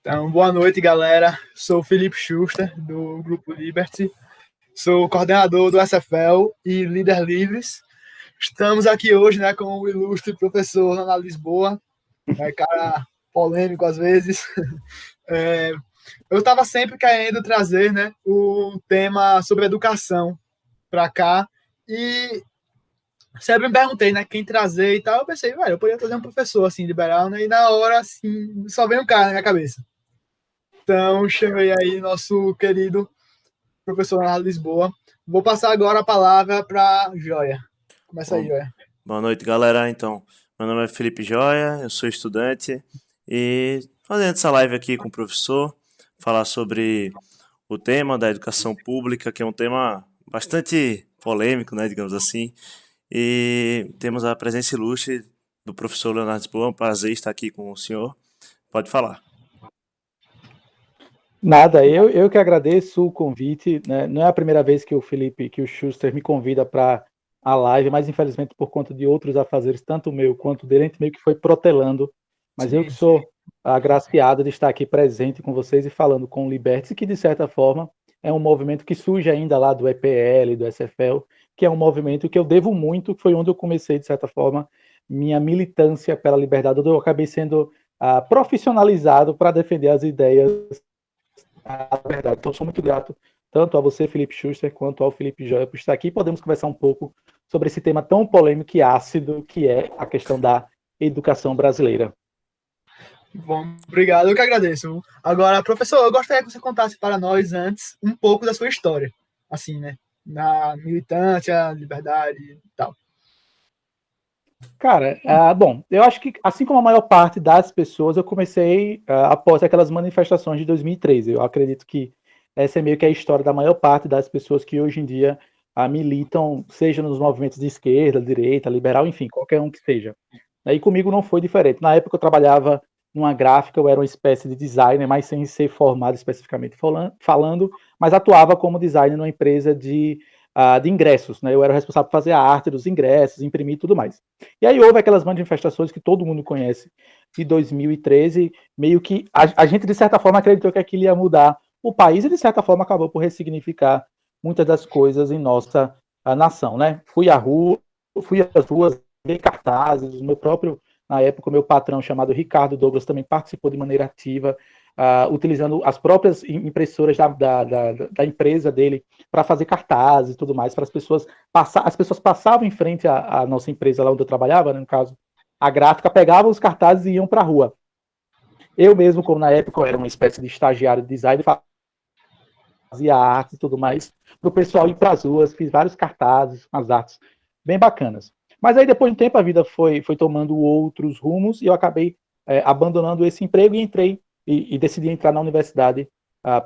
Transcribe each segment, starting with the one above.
Então, boa noite, galera. Sou o Felipe Schuster, do Grupo Liberty. Sou coordenador do SFL e líder livres. Estamos aqui hoje, né, com o ilustre professor Ana Lisboa, cara polêmico às vezes. Eu estava sempre querendo trazer, né, o tema sobre educação para cá e sempre me perguntei, né, quem trazer e tal. Eu pensei, velho, eu poderia trazer um professor assim liberal, né? E na hora, assim, só veio um cara na minha cabeça. Então, chamei aí nosso querido professor Ana Lisboa. Vou passar agora a palavra para Joia. Começa aí, Bom, Joia. boa noite, galera. Então, meu nome é Felipe Joia, eu sou estudante e fazendo essa live aqui com o professor, falar sobre o tema da educação pública, que é um tema bastante polêmico, né, digamos assim. E temos a presença ilustre do professor Leonardo Lisboa, um prazer estar aqui com o senhor. Pode falar. Nada, eu que agradeço o convite, né? Não é a primeira vez que o Schuster me convida para a live, mas infelizmente por conta de outros afazeres, tanto o meu quanto o dele, a gente meio que foi protelando. Mas eu que Sim. sou agraciado de estar aqui presente com vocês e falando com o Liberty, que de certa forma é um movimento que surge ainda lá do EPL, do SFL, que é um movimento que eu devo muito, que foi onde eu comecei, de certa forma, minha militância pela liberdade, onde eu acabei sendo profissionalizado para defender as ideias verdade. Então, sou muito grato tanto a você, Felipe Schuster, quanto ao Felipe Joia por estar aqui. Podemos conversar um pouco sobre esse tema tão polêmico e ácido que é a questão da educação brasileira. Bom, obrigado, eu que agradeço. Agora, professor, eu gostaria que você contasse para nós antes um pouco da sua história, assim, né? Na militância, liberdade e tal. Cara, bom, eu acho que assim como a maior parte das pessoas, eu comecei após aquelas manifestações de 2013. Eu acredito que essa é meio que a história da maior parte das pessoas que hoje em dia militam, seja nos movimentos de esquerda, direita, liberal, enfim, qualquer um que seja. E comigo não foi diferente. Na época eu trabalhava numa gráfica, eu era uma espécie de designer, mas sem ser formado especificamente falando, mas atuava como designer numa empresa de ingressos, né? Eu era responsável por fazer a arte dos ingressos, imprimir e tudo mais. E aí houve aquelas manifestações que todo mundo conhece de 2013, meio que a gente, de certa forma, acreditou que aquilo ia mudar o país e, de certa forma, acabou por ressignificar muitas das coisas em nossa nação, né? Fui às ruas, vi cartazes, o meu próprio, na época, o meu patrão, chamado Ricardo Douglas, também participou de maneira ativa, utilizando as próprias impressoras da empresa dele para fazer cartazes e tudo mais, para as pessoas as pessoas passavam em frente à nossa empresa lá onde eu trabalhava, né, no caso, a gráfica, pegavam os cartazes e iam para a rua. Eu mesmo, como na época eu era uma espécie de estagiário de design, fazia arte e tudo mais, para o pessoal ir para as ruas, fiz vários cartazes, umas artes bem bacanas. Mas aí, depois de um tempo, a vida foi tomando outros rumos e eu acabei abandonando esse emprego e entrei e decidi entrar na universidade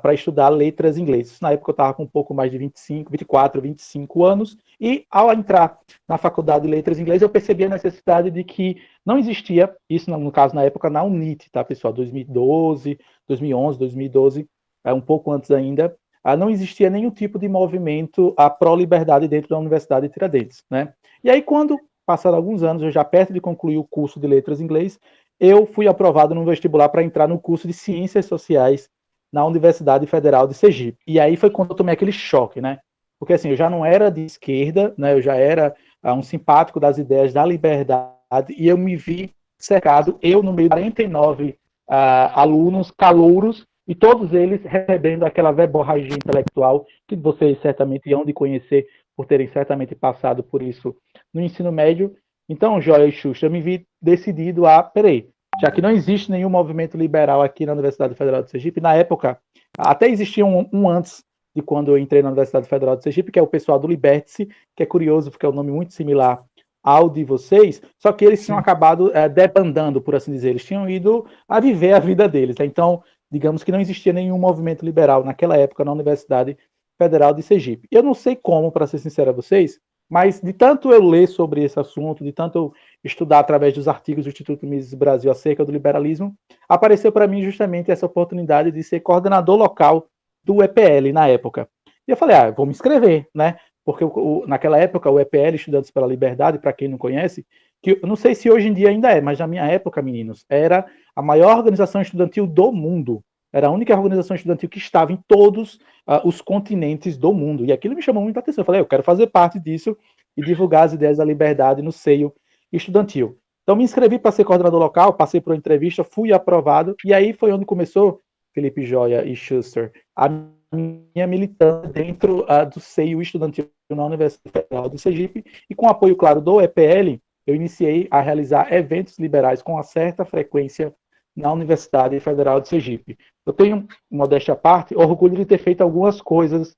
para estudar letras inglesas. Na época eu estava com um pouco mais de 25, 24, 25 anos e ao entrar na faculdade de letras inglesas eu percebi a necessidade de que não existia, isso no caso na época na UNIT, tá pessoal, 2012, 2011, 2012, um pouco antes ainda, não existia nenhum tipo de movimento pró-liberdade dentro da Universidade de Tiradentes, né? E aí quando passaram alguns anos, eu já perto de concluir o curso de letras em inglês, eu fui aprovado no vestibular para entrar no curso de Ciências Sociais na Universidade Federal de Sergipe. E aí foi quando eu tomei aquele choque, né? Porque assim, eu já não era de esquerda, né? Eu já era um simpático das ideias da liberdade e eu me vi cercado, eu no meio de 49 alunos calouros e todos eles recebendo aquela verborragia intelectual que vocês certamente hão de conhecer por terem certamente passado por isso no ensino médio. Então, Joia e Xuxa, eu me vi decidido peraí, já que não existe nenhum movimento liberal aqui na Universidade Federal de Sergipe, na época, até existia um antes de quando eu entrei na Universidade Federal de Sergipe, que é o pessoal do Liberty, que é curioso porque é um nome muito similar ao de vocês, só que eles tinham acabado debandando, por assim dizer, eles tinham ido a viver a vida deles. Né? Então, digamos que não existia nenhum movimento liberal naquela época na Universidade Federal de Sergipe. Eu não sei como, para ser sincero a vocês, mas de tanto eu ler sobre esse assunto, de tanto eu estudar através dos artigos do Instituto Mises Brasil acerca do liberalismo, apareceu para mim justamente essa oportunidade de ser coordenador local do EPL na época. E eu falei, vou me inscrever, né? Porque naquela época o EPL, Estudantes pela Liberdade, para quem não conhece, que eu não sei se hoje em dia ainda é, mas na minha época, meninos, era a maior organização estudantil do mundo. era a única organização estudantil que estava em todos os continentes do mundo. E aquilo me chamou muita atenção. Eu falei, eu quero fazer parte disso e divulgar as ideias da liberdade no seio estudantil. Então, me inscrevi para ser coordenador local, passei por uma entrevista, fui aprovado, e aí foi onde começou, Felipe Joia e Schuster, a minha militância dentro do seio estudantil na Universidade Federal do Sergipe, e com apoio, claro, do EPL, eu iniciei a realizar eventos liberais com uma certa frequência na Universidade Federal de Sergipe. Eu tenho, modéstia à parte, orgulho de ter feito algumas coisas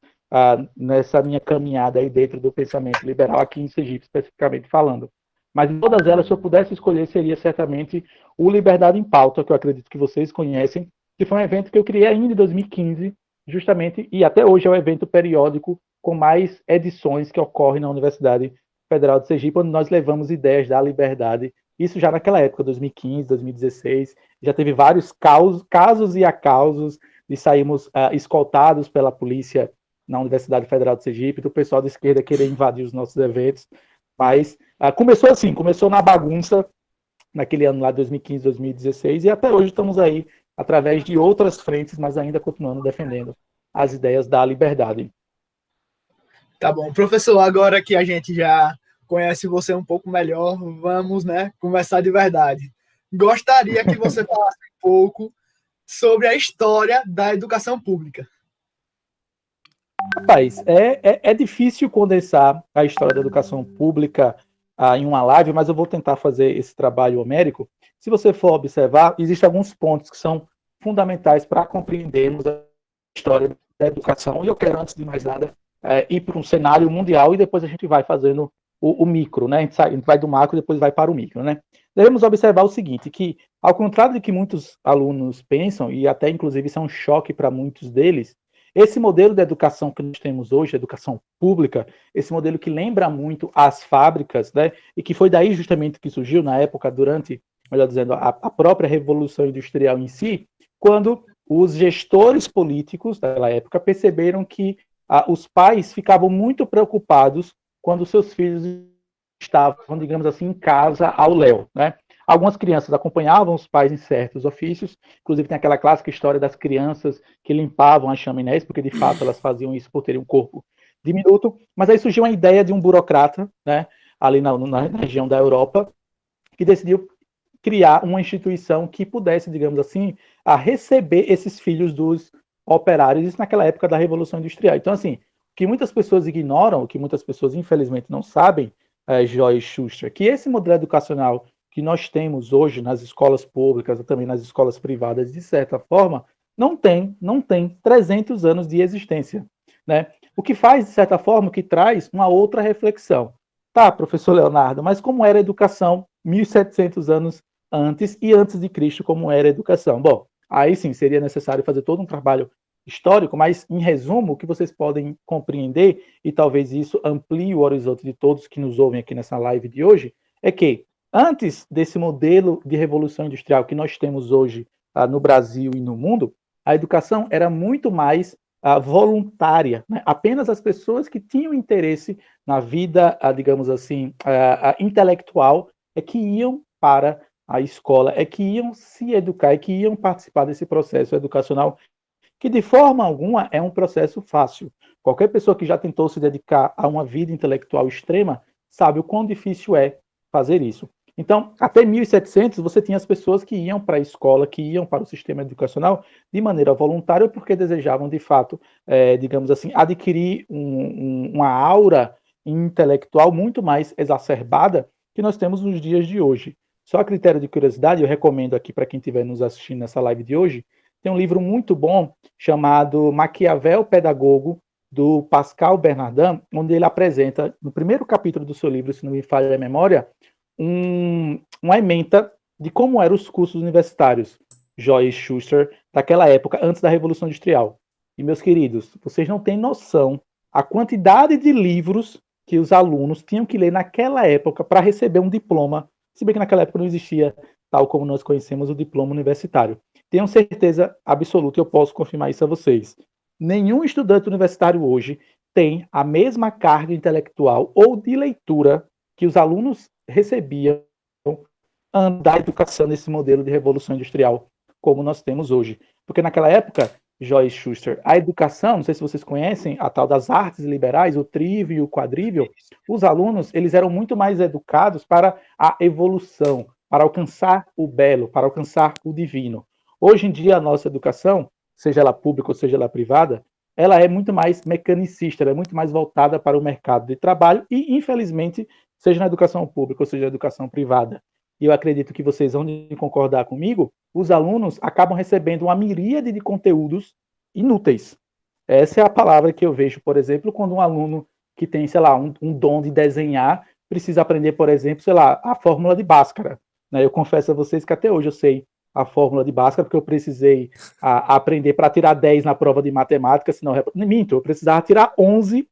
nessa minha caminhada aí dentro do pensamento liberal, aqui em Sergipe, especificamente falando. Mas de todas elas, se eu pudesse escolher, seria certamente o Liberdade em Pauta, que eu acredito que vocês conhecem, que foi um evento que eu criei ainda em 2015, justamente, e até hoje é o evento periódico com mais edições que ocorre na Universidade Federal de Sergipe, onde nós levamos ideias da liberdade, isso já naquela época, 2015, 2016, já teve vários casos e acausos de sairmos escoltados pela polícia na Universidade Federal de Sergipe, do pessoal da esquerda querer invadir os nossos eventos, mas começou assim, começou na bagunça, naquele ano lá, 2015, 2016, e até hoje estamos aí, através de outras frentes, mas ainda continuando defendendo as ideias da liberdade. Tá bom. Professor, agora que a gente já conhece você um pouco melhor, vamos, né, conversar de verdade. Gostaria que você falasse um pouco sobre a história da educação pública. Rapaz, é difícil condensar a história da educação pública em uma live, mas eu vou tentar fazer esse trabalho homérico. Se você for observar, existem alguns pontos que são fundamentais para compreendermos a história da educação. E eu quero, antes de mais nada, ir para um cenário mundial e depois a gente vai fazendo o micro, né? A gente vai do macro e depois vai para o micro, né? Devemos observar o seguinte, que ao contrário de que muitos alunos pensam, e até inclusive isso é um choque para muitos deles, esse modelo de educação que nós temos hoje, a educação pública, esse modelo que lembra muito as fábricas, né? E que foi daí justamente que surgiu na época, durante, melhor dizendo, a própria Revolução Industrial em si, quando os gestores políticos daquela época perceberam que os pais ficavam muito preocupados quando seus filhos estavam, digamos assim, em casa ao léu, né? Algumas crianças acompanhavam os pais em certos ofícios, inclusive tem aquela clássica história das crianças que limpavam as chaminés, porque de fato elas faziam isso por terem um corpo diminuto, mas aí surgiu uma ideia de um burocrata, né, ali na região da Europa, que decidiu criar uma instituição que pudesse, digamos assim, receber esses filhos dos operários, isso naquela época da Revolução Industrial. Então, assim, o que muitas pessoas ignoram, o que muitas pessoas infelizmente não sabem, Joy Schuster, que esse modelo educacional que nós temos hoje nas escolas públicas, também nas escolas privadas, de certa forma, não tem 300 anos de existência, né? O que faz, de certa forma, que traz uma outra reflexão. Tá, professor Leonardo, mas como era a educação 1.700 anos antes e antes de Cristo, como era a educação? Bom, aí sim, seria necessário fazer todo um trabalho histórico, mas, em resumo, o que vocês podem compreender, e talvez isso amplie o horizonte de todos que nos ouvem aqui nessa live de hoje, é que antes desse modelo de revolução industrial que nós temos hoje no Brasil e no mundo, a educação era muito mais voluntária, né? Apenas as pessoas que tinham interesse na vida, digamos assim, intelectual, é que iam para a escola, é que iam se educar, é que iam participar desse processo educacional, que de forma alguma é um processo fácil. Qualquer pessoa que já tentou se dedicar a uma vida intelectual extrema sabe o quão difícil é fazer isso. Então, até 1700, você tinha as pessoas que iam para a escola, que iam para o sistema educacional de maneira voluntária, porque desejavam, de fato, digamos assim, adquirir uma aura intelectual muito mais exacerbada que nós temos nos dias de hoje. Só a critério de curiosidade, eu recomendo aqui para quem estiver nos assistindo nessa live de hoje, tem um livro muito bom chamado Maquiavel Pedagogo, do Pascal Bernardin, onde ele apresenta, no primeiro capítulo do seu livro, se não me falha a memória, uma ementa de como eram os cursos universitários, Joy Schuster, daquela época, antes da Revolução Industrial. E, meus queridos, vocês não têm noção a quantidade de livros que os alunos tinham que ler naquela época para receber um diploma, se bem que naquela época não existia, tal como nós conhecemos, o diploma universitário. Tenho certeza absoluta, eu posso confirmar isso a vocês. Nenhum estudante universitário hoje tem a mesma carga intelectual ou de leitura que os alunos recebiam da educação nesse modelo de revolução industrial como nós temos hoje. Porque naquela época, Joyce Schuster, a educação, não sei se vocês conhecem, a tal das artes liberais, o trívio e o quadrívio, os alunos, eles eram muito mais educados para a evolução, para alcançar o belo, para alcançar o divino. Hoje em dia, a nossa educação, seja ela pública ou seja ela privada, ela é muito mais mecanicista, ela é muito mais voltada para o mercado de trabalho e, infelizmente, seja na educação pública ou seja na educação privada, e eu acredito que vocês vão concordar comigo, os alunos acabam recebendo uma miríade de conteúdos inúteis. Essa é a palavra que eu vejo, por exemplo, quando um aluno que tem, sei lá, um dom de desenhar, precisa aprender, por exemplo, sei lá, a fórmula de Bhaskara. Né? Eu confesso a vocês que até hoje eu sei a fórmula de Bhaskara, porque eu precisei aprender para tirar 10 na prova de matemática, senão, minto, eu precisava tirar 11,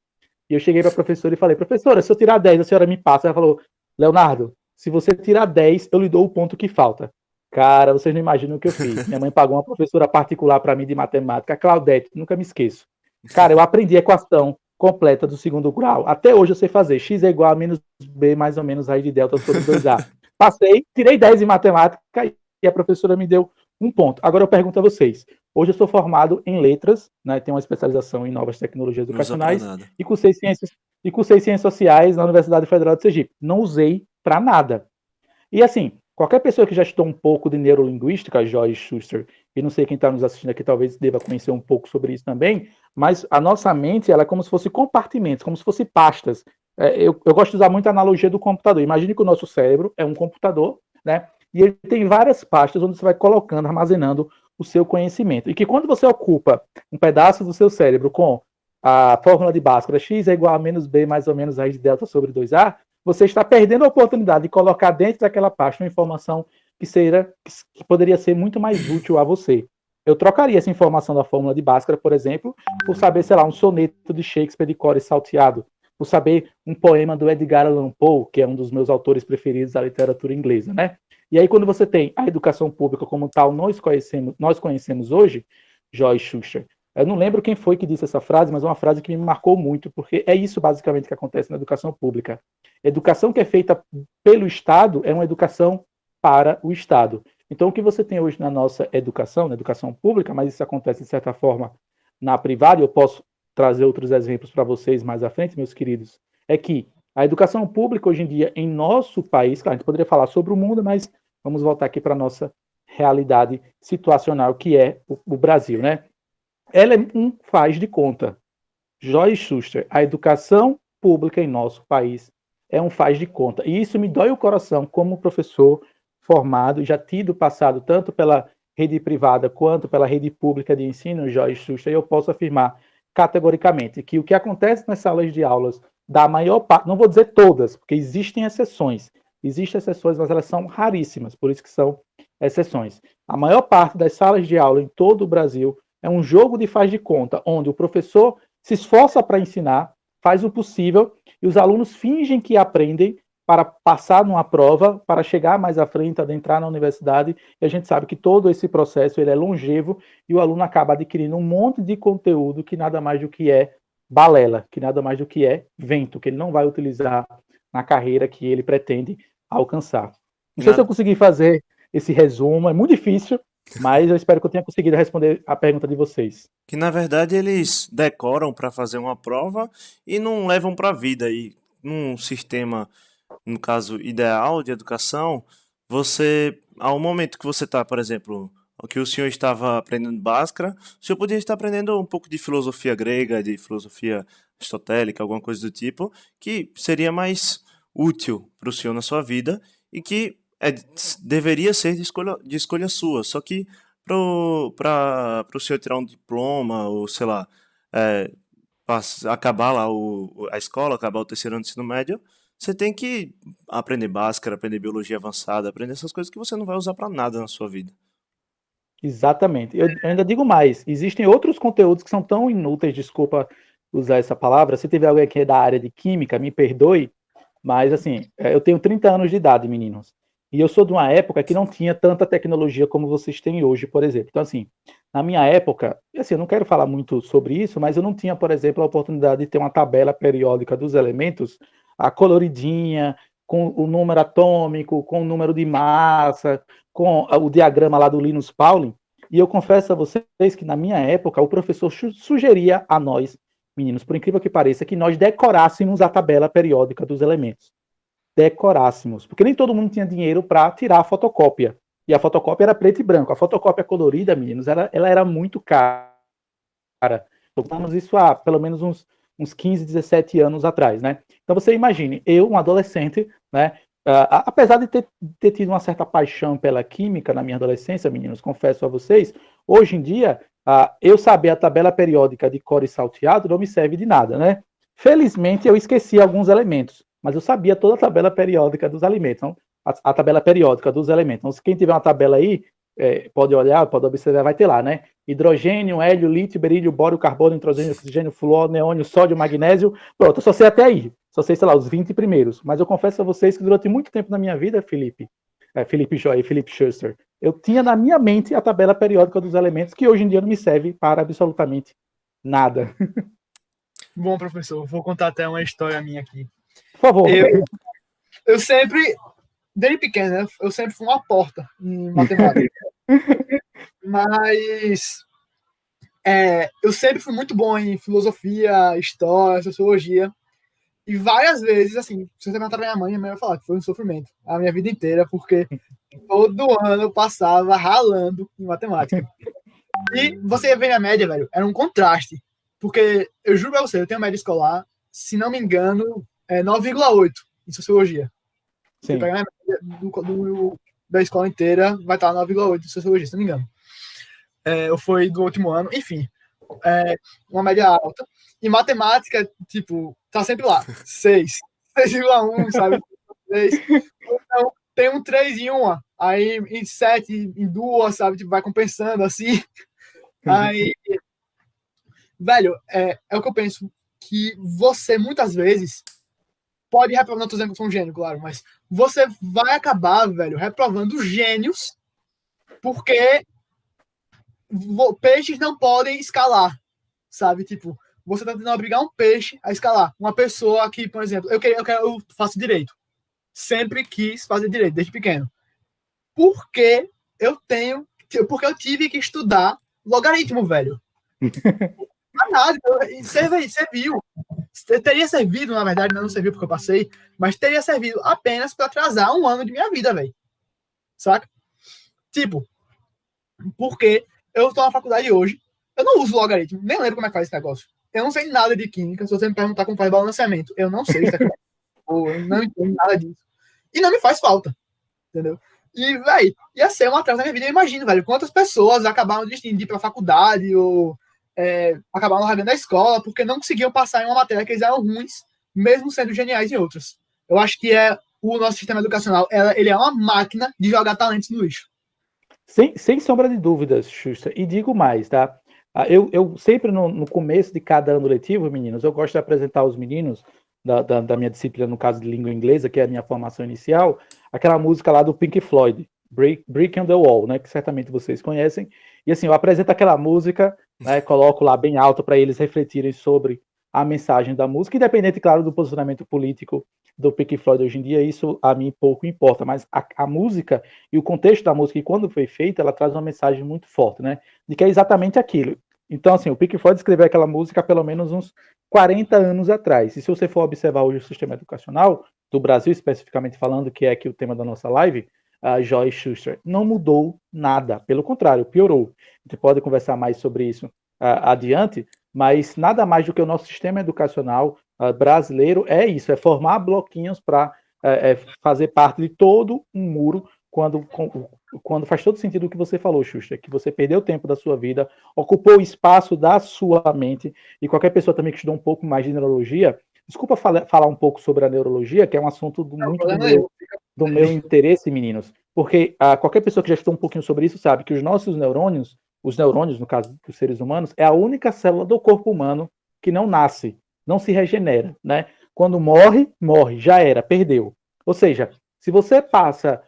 e eu cheguei para a professora e falei, professora, se eu tirar 10, a senhora me passa. Ela falou, Leonardo, se você tirar 10, eu lhe dou o ponto que falta. Cara, vocês não imaginam o que eu fiz. Minha mãe pagou uma professora particular para mim de matemática, a Claudete, nunca me esqueço. Cara, eu aprendi a equação completa do segundo grau. Até hoje eu sei fazer. X é igual a menos B mais ou menos raiz de delta sobre 2A. Passei, tirei 10 em matemática e a professora me deu um ponto. Agora eu pergunto a vocês. Hoje eu sou formado em letras, né, tenho uma especialização em novas tecnologias educacionais e cursei ciências sociais na Universidade Federal de Sergipe. Não usei para nada. E assim, qualquer pessoa que já estudou um pouco de neurolinguística, Joyce Schuster, e não sei quem está nos assistindo aqui, talvez deva conhecer um pouco sobre isso também, mas a nossa mente ela é como se fosse compartimentos, como se fosse pastas. Eu gosto de usar muito a analogia do computador. Imagine que o nosso cérebro é um computador, né? E ele tem várias pastas onde você vai colocando, armazenando o seu conhecimento. E que quando você ocupa um pedaço do seu cérebro com a fórmula de Bhaskara, x é igual a menos b mais ou menos raiz de delta sobre 2a, você está perdendo a oportunidade de colocar dentro daquela pasta uma informação que poderia ser muito mais útil a você. Eu trocaria essa informação da fórmula de Bhaskara, por exemplo, por saber, sei lá, um soneto de Shakespeare de cor e salteado, por saber um poema do Edgar Allan Poe, que é um dos meus autores preferidos da literatura inglesa, né? E aí, quando você tem a educação pública como tal, nós conhecemos hoje, Joyce Schuster. Eu não lembro quem foi que disse essa frase, mas é uma frase que me marcou muito, porque é isso basicamente que acontece na educação pública. Educação que é feita pelo Estado é uma educação para o Estado. Então, o que você tem hoje na nossa educação, na educação pública, mas isso acontece de certa forma na privada, e eu posso trazer outros exemplos para vocês mais à frente, meus queridos, é que a educação pública hoje em dia em nosso país, claro, a gente poderia falar sobre o mundo, mas vamos voltar aqui para a nossa realidade situacional, que é o Brasil, né? Ela é um faz de conta. Joyce Schuster, a educação pública em nosso país é um faz de conta. E isso me dói o coração como professor formado, já tido passado tanto pela rede privada quanto pela rede pública de ensino, Joyce Schuster, e eu posso afirmar categoricamente que o que acontece nas salas de aulas da maior parte, não vou dizer todas, porque existem exceções, mas elas são raríssimas, por isso que são exceções. A maior parte das salas de aula em todo o Brasil é um jogo de faz de conta, onde o professor se esforça para ensinar, faz o possível, e os alunos fingem que aprendem para passar numa prova, para chegar mais à frente, adentrar na universidade, e a gente sabe que todo esse processo ele é longevo, e o aluno acaba adquirindo um monte de conteúdo que nada mais do que é balela, que nada mais do que é vento, que ele não vai utilizar na carreira que ele pretende alcançar. Não sei se eu consegui fazer esse resumo, é muito difícil, mas eu espero que eu tenha conseguido responder a pergunta de vocês. Que na verdade eles decoram para fazer uma prova e não levam para a vida. E num sistema, no caso, ideal de educação, você, ao momento que você está, por exemplo, o que o senhor estava aprendendo Bhaskara, o senhor podia estar aprendendo um pouco de filosofia grega, de filosofia aristotélica, alguma coisa do tipo, que seria mais útil para o senhor na sua vida e que deveria ser de escolha sua. Só que para o senhor tirar um diploma, ou sei lá, acabar lá a escola, acabar o terceiro ano do ensino médio, você tem que aprender Bhaskara, aprender biologia avançada, aprender essas coisas que você não vai usar para nada na sua vida. Exatamente. Eu ainda digo mais, existem outros conteúdos que são tão inúteis, desculpa usar essa palavra, se tiver alguém aqui da área de química, me perdoe, mas assim, eu tenho 30 anos de idade, meninos, e eu sou de uma época que não tinha tanta tecnologia como vocês têm hoje, por exemplo. Então, assim, na minha época, assim, eu não quero falar muito sobre isso, mas eu não tinha, por exemplo, a oportunidade de ter uma tabela periódica dos elementos, a coloridinha, com o número atômico, com o número de massa, com o diagrama lá do Linus Pauling. E eu confesso a vocês que, na minha época, o professor sugeria a nós, meninos, por incrível que pareça, que nós decorássemos a tabela periódica dos elementos. Decorássemos. Porque nem todo mundo tinha dinheiro para tirar a fotocópia. E a fotocópia era preto e branco. A fotocópia colorida, meninos, ela era muito cara. Falamos isso há pelo menos uns 15, 17 anos atrás, né? Então você imagine, eu, um adolescente, né? Apesar de ter tido uma certa paixão pela química na minha adolescência, meninos, confesso a vocês, hoje em dia, eu saber a tabela periódica de cor e salteado não me serve de nada, né? Felizmente, eu esqueci alguns elementos, mas eu sabia toda a tabela periódica dos alimentos, então, a tabela periódica dos elementos. Então, se quem tiver uma tabela aí, pode olhar, pode observar, vai ter lá, né? Hidrogênio, hélio, lítio, berílio, bório, carbono, nitrogênio, oxigênio, flúor, neônio, sódio, magnésio. Pronto, eu só sei até aí. Só sei, sei lá, os 20 primeiros. Mas eu confesso a vocês que durante muito tempo na minha vida, Felipe Joy e Felipe Schuster, eu tinha na minha mente a tabela periódica dos elementos, que hoje em dia não me serve para absolutamente nada. Bom, professor, vou contar até uma história minha aqui. Por favor. Eu sempre, desde pequeno, né, eu sempre fui uma porta em matemática. Mas eu sempre fui muito bom em filosofia, história, sociologia. E várias vezes, assim, se você perguntar pra minha mãe vai falar que foi um sofrimento a minha vida inteira, porque todo ano eu passava ralando em matemática. E você ia ver a média, velho, era um contraste. Porque, eu juro pra você, eu tenho média escolar, se não me engano, 9,8 em sociologia. Sim. Você pega a média da escola inteira, vai estar 9,8 em sociologia, se não me engano. Ou foi do último ano, enfim. Uma média alta. E matemática, tipo, tá sempre lá. 6, 6,1, sabe? 6. Então, tem um 3 em uma, aí em 7, em 2, sabe? Tipo, vai compensando assim. Aí, velho, é o que eu penso, que você, muitas vezes, pode reprovar, não tô dizendo que eu sou um gênio, claro, mas você vai acabar, velho, reprovando gênios, porque peixes não podem escalar, sabe? Tipo, você tá tentando obrigar um peixe a escalar. Uma pessoa que, por exemplo, eu faço direito. Sempre quis fazer direito, desde pequeno. Porque eu tive que estudar logaritmo, velho. Nada, você viu. Teria servido, na verdade, não serviu porque eu passei, mas teria servido apenas para atrasar um ano de minha vida, velho. Saca? Tipo, porque eu estou na faculdade hoje, eu não uso logaritmo, nem lembro como é que faz esse negócio. Eu não sei nada de química, se você me perguntar como faz balanceamento, eu não sei. Eu não entendo nada disso. E não me faz falta, entendeu? E, velho, ia ser um atraso na minha vida. Eu imagino, velho, quantas pessoas acabaram de ir para a faculdade ou acabaram largando a escola porque não conseguiam passar em uma matéria que eles eram ruins, mesmo sendo geniais em outras. Eu acho que o nosso sistema educacional, ele é uma máquina de jogar talentos no lixo. Sem sombra de dúvidas, Xuxa. E digo mais, tá? Eu sempre, no começo de cada ano letivo, meninos, eu gosto de apresentar aos meninos da minha disciplina, no caso de língua inglesa, que é a minha formação inicial, aquela música lá do Pink Floyd, Breaking the Wall, né, que certamente vocês conhecem. E assim, eu apresento aquela música, né, coloco lá bem alto para eles refletirem sobre a mensagem da música, independente, claro, do posicionamento político do Pink Floyd hoje em dia, isso a mim pouco importa, mas a música e o contexto da música, e quando foi feita, ela traz uma mensagem muito forte, né, de que é exatamente aquilo. Então, assim, o Pink Floyd escreveu aquela música há pelo menos uns 40 anos atrás. E se você for observar hoje o sistema educacional do Brasil, especificamente falando, que é aqui o tema da nossa live, a Joy Schuster, não mudou nada. Pelo contrário, piorou. A gente pode conversar mais sobre isso adiante, mas nada mais do que o nosso sistema educacional brasileiro é isso, é formar bloquinhos para fazer parte de todo um muro, quando faz todo sentido o que você falou, Xuxa, que você perdeu tempo da sua vida, ocupou o espaço da sua mente, e qualquer pessoa também que estudou um pouco mais de neurologia, desculpa falar um pouco sobre a neurologia, que é um assunto muito do meu interesse, meninos, porque qualquer pessoa que já estudou um pouquinho sobre isso sabe que os nossos neurônios, os neurônios, no caso dos seres humanos, é a única célula do corpo humano que não nasce, não se regenera, né? Quando morre, já era, perdeu. Ou seja, se você passa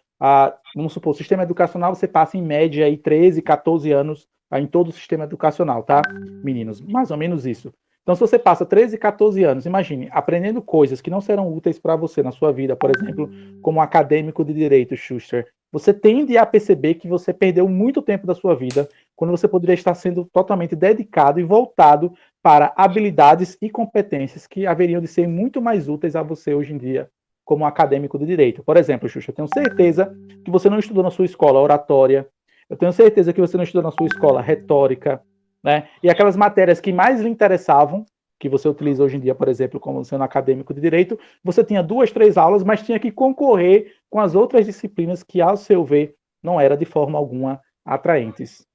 vamos supor, o sistema educacional, você passa em média aí 13, 14 anos em todo o sistema educacional, tá, meninos? Mais ou menos isso. Então, se você passa 13, 14 anos, imagine, aprendendo coisas que não serão úteis para você na sua vida, por exemplo, como acadêmico de direito, Schuster, você tende a perceber que você perdeu muito tempo da sua vida quando você poderia estar sendo totalmente dedicado e voltado para habilidades e competências que haveriam de ser muito mais úteis a você hoje em dia como acadêmico de direito. Por exemplo, Xuxa, eu tenho certeza que você não estudou na sua escola oratória, eu tenho certeza que você não estudou na sua escola retórica, né? E aquelas matérias que mais lhe interessavam, que você utiliza hoje em dia, por exemplo, como sendo acadêmico de direito, você tinha 2, 3 aulas, mas tinha que concorrer com as outras disciplinas que, ao seu ver, não era de forma alguma atraentes.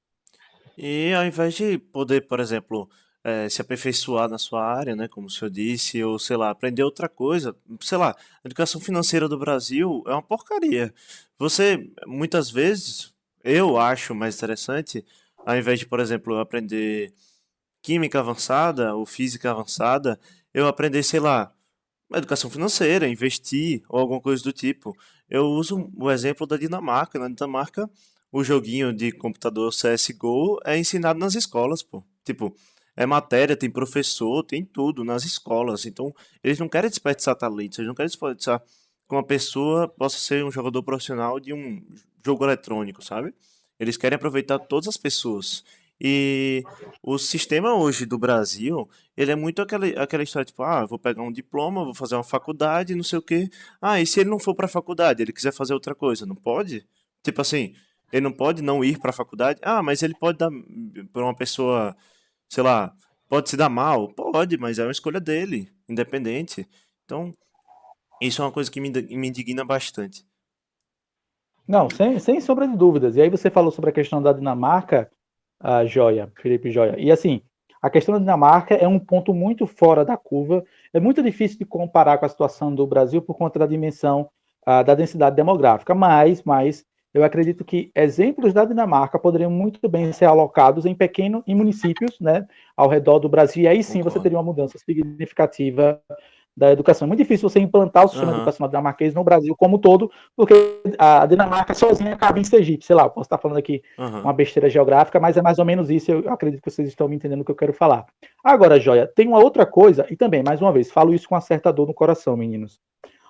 E ao invés de poder, por exemplo, se aperfeiçoar na sua área, né, como o senhor disse, ou sei lá, aprender outra coisa, sei lá, a educação financeira do Brasil é uma porcaria. Você, muitas vezes, eu acho mais interessante, ao invés de, por exemplo, aprender química avançada ou física avançada, eu aprender, sei lá, educação financeira, investir ou alguma coisa do tipo. Eu uso o exemplo da Dinamarca. Na Dinamarca, o joguinho de computador CSGO é ensinado nas escolas, pô. Tipo, é matéria, tem professor, tem tudo nas escolas. Então, eles não querem desperdiçar talentos, eles não querem desperdiçar que uma pessoa possa ser um jogador profissional de um jogo eletrônico, sabe? Eles querem aproveitar todas as pessoas. E o sistema hoje do Brasil, ele é muito aquela história, tipo, ah, vou pegar um diploma, vou fazer uma faculdade, não sei o quê. Ah, e se ele não for para a faculdade, ele quiser fazer outra coisa, não pode? Tipo assim, ele não pode não ir para a faculdade? Ah, mas ele pode dar para uma pessoa, sei lá, pode se dar mal? Pode, mas é uma escolha dele, independente. Então, isso é uma coisa que me indigna bastante. Não, sem sombra de dúvidas. E aí você falou sobre a questão da Dinamarca, Joia, Felipe Joia. E assim, a questão da Dinamarca é um ponto muito fora da curva. É muito difícil de comparar com a situação do Brasil por conta da dimensão da densidade demográfica. Mas eu acredito que exemplos da Dinamarca poderiam muito bem ser alocados em municípios, né, ao redor do Brasil. E aí sim você Concordo. teria uma mudança significativa da educação. É muito difícil você implantar o sistema Aham, educacional dinamarquês no Brasil como um todo, porque a Dinamarca sozinha cabe em Sergipe, sei lá, eu posso estar falando aqui aham. uma besteira geográfica, mas é mais ou menos isso, eu acredito que vocês estão me entendendo o que eu quero falar. Agora, Joia, tem uma outra coisa, e também, mais uma vez, falo isso com uma certa dor no coração, meninos.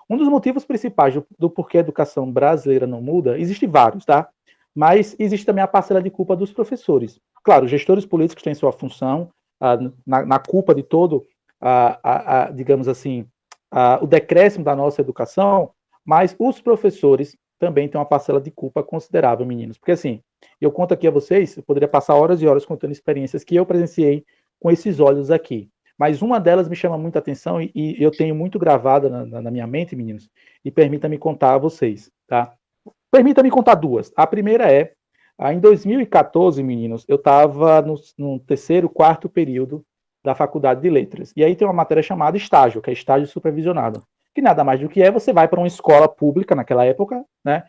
Um dos motivos principais do porquê a educação brasileira não muda, existe vários, tá? Mas existe também a parcela de culpa dos professores. Claro, os gestores políticos têm sua função na culpa de todo, digamos assim, o decréscimo da nossa educação, mas os professores também têm uma parcela de culpa considerável, meninos. Porque assim, eu conto aqui a vocês, eu poderia passar horas e horas contando experiências que eu presenciei com esses olhos aqui. Mas uma delas me chama muita atenção e eu tenho muito gravada na minha mente, meninos, e permita-me contar a vocês, tá? Permita-me contar duas. A primeira é, em 2014, meninos, eu estava no terceiro, quarto período da Faculdade de Letras. E aí tem uma matéria chamada estágio, que é estágio supervisionado. Que nada mais do que você vai para uma escola pública naquela época, né?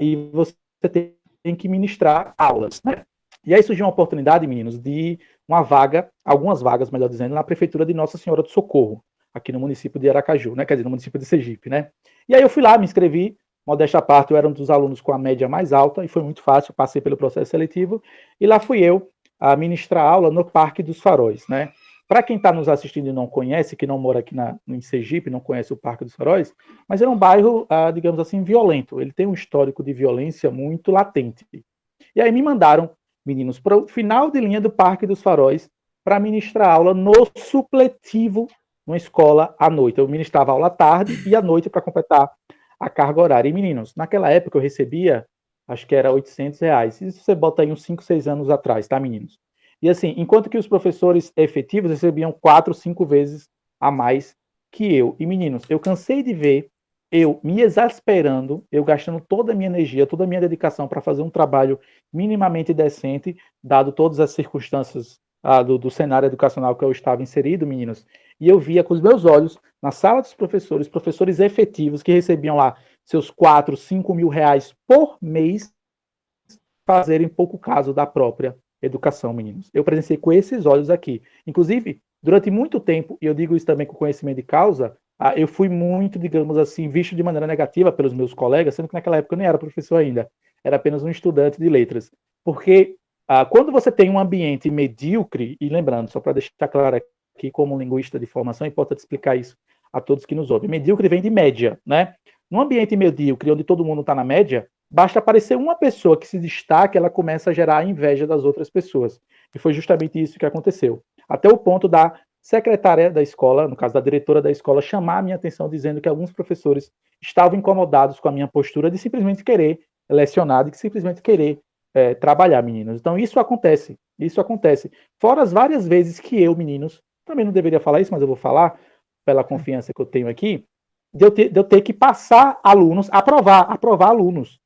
E você tem que ministrar aulas, né? E aí surgiu uma oportunidade, meninos, de uma vaga, algumas vagas, melhor dizendo, na prefeitura de Nossa Senhora do Socorro, aqui no município de Aracaju, né? Quer dizer, no município de Sergipe, né? E aí eu fui lá, me inscrevi, modéstia à parte, eu era um dos alunos com a média mais alta e foi muito fácil, passei pelo processo seletivo e lá fui eu a ministrar aula no Parque dos Faróis, né? Para quem está nos assistindo e não conhece, que não mora aqui em Sergipe, não conhece o Parque dos Faróis, mas é um bairro, digamos assim, violento. Ele tem um histórico de violência muito latente. E aí me mandaram, meninos, para o final de linha do Parque dos Faróis para ministrar aula no supletivo numa escola à noite. Eu ministrava aula à tarde e à noite para completar a carga horária. E, meninos, naquela época eu recebia, acho que era R$ 800. Isso você bota aí uns 5, 6 anos atrás, tá, meninos? E assim, enquanto que os professores efetivos recebiam 4, 5 vezes a mais que eu. E, meninos, eu cansei de ver eu me exasperando, eu gastando toda a minha energia, toda a minha dedicação para fazer um trabalho minimamente decente, dado todas as circunstâncias do cenário educacional que eu estava inserido, meninos. E eu via com os meus olhos, na sala dos professores, professores efetivos que recebiam lá seus 4, 5 mil reais por mês, fazerem pouco caso da própria educação, meninos. Eu presenciei com esses olhos aqui. Inclusive, durante muito tempo, e eu digo isso também com conhecimento de causa, eu fui muito, digamos assim, visto de maneira negativa pelos meus colegas, sendo que naquela época eu nem era professor ainda, era apenas um estudante de letras. Porque quando você tem um ambiente medíocre, e lembrando, só para deixar claro aqui como linguista de formação, é importante explicar isso a todos que nos ouvem. Medíocre vem de média, né? Num ambiente medíocre, onde todo mundo está na média, basta aparecer uma pessoa que se destaque, ela começa a gerar a inveja das outras pessoas. E foi justamente isso que aconteceu. Até o ponto da secretária da escola, no caso da diretora da escola, chamar a minha atenção dizendo que alguns professores estavam incomodados com a minha postura de simplesmente querer lecionar, de simplesmente querer trabalhar, meninos. Então isso acontece. Fora as várias vezes que eu, meninos, também não deveria falar isso, mas eu vou falar, pela confiança que eu tenho aqui, de eu ter que passar alunos, aprovar alunos,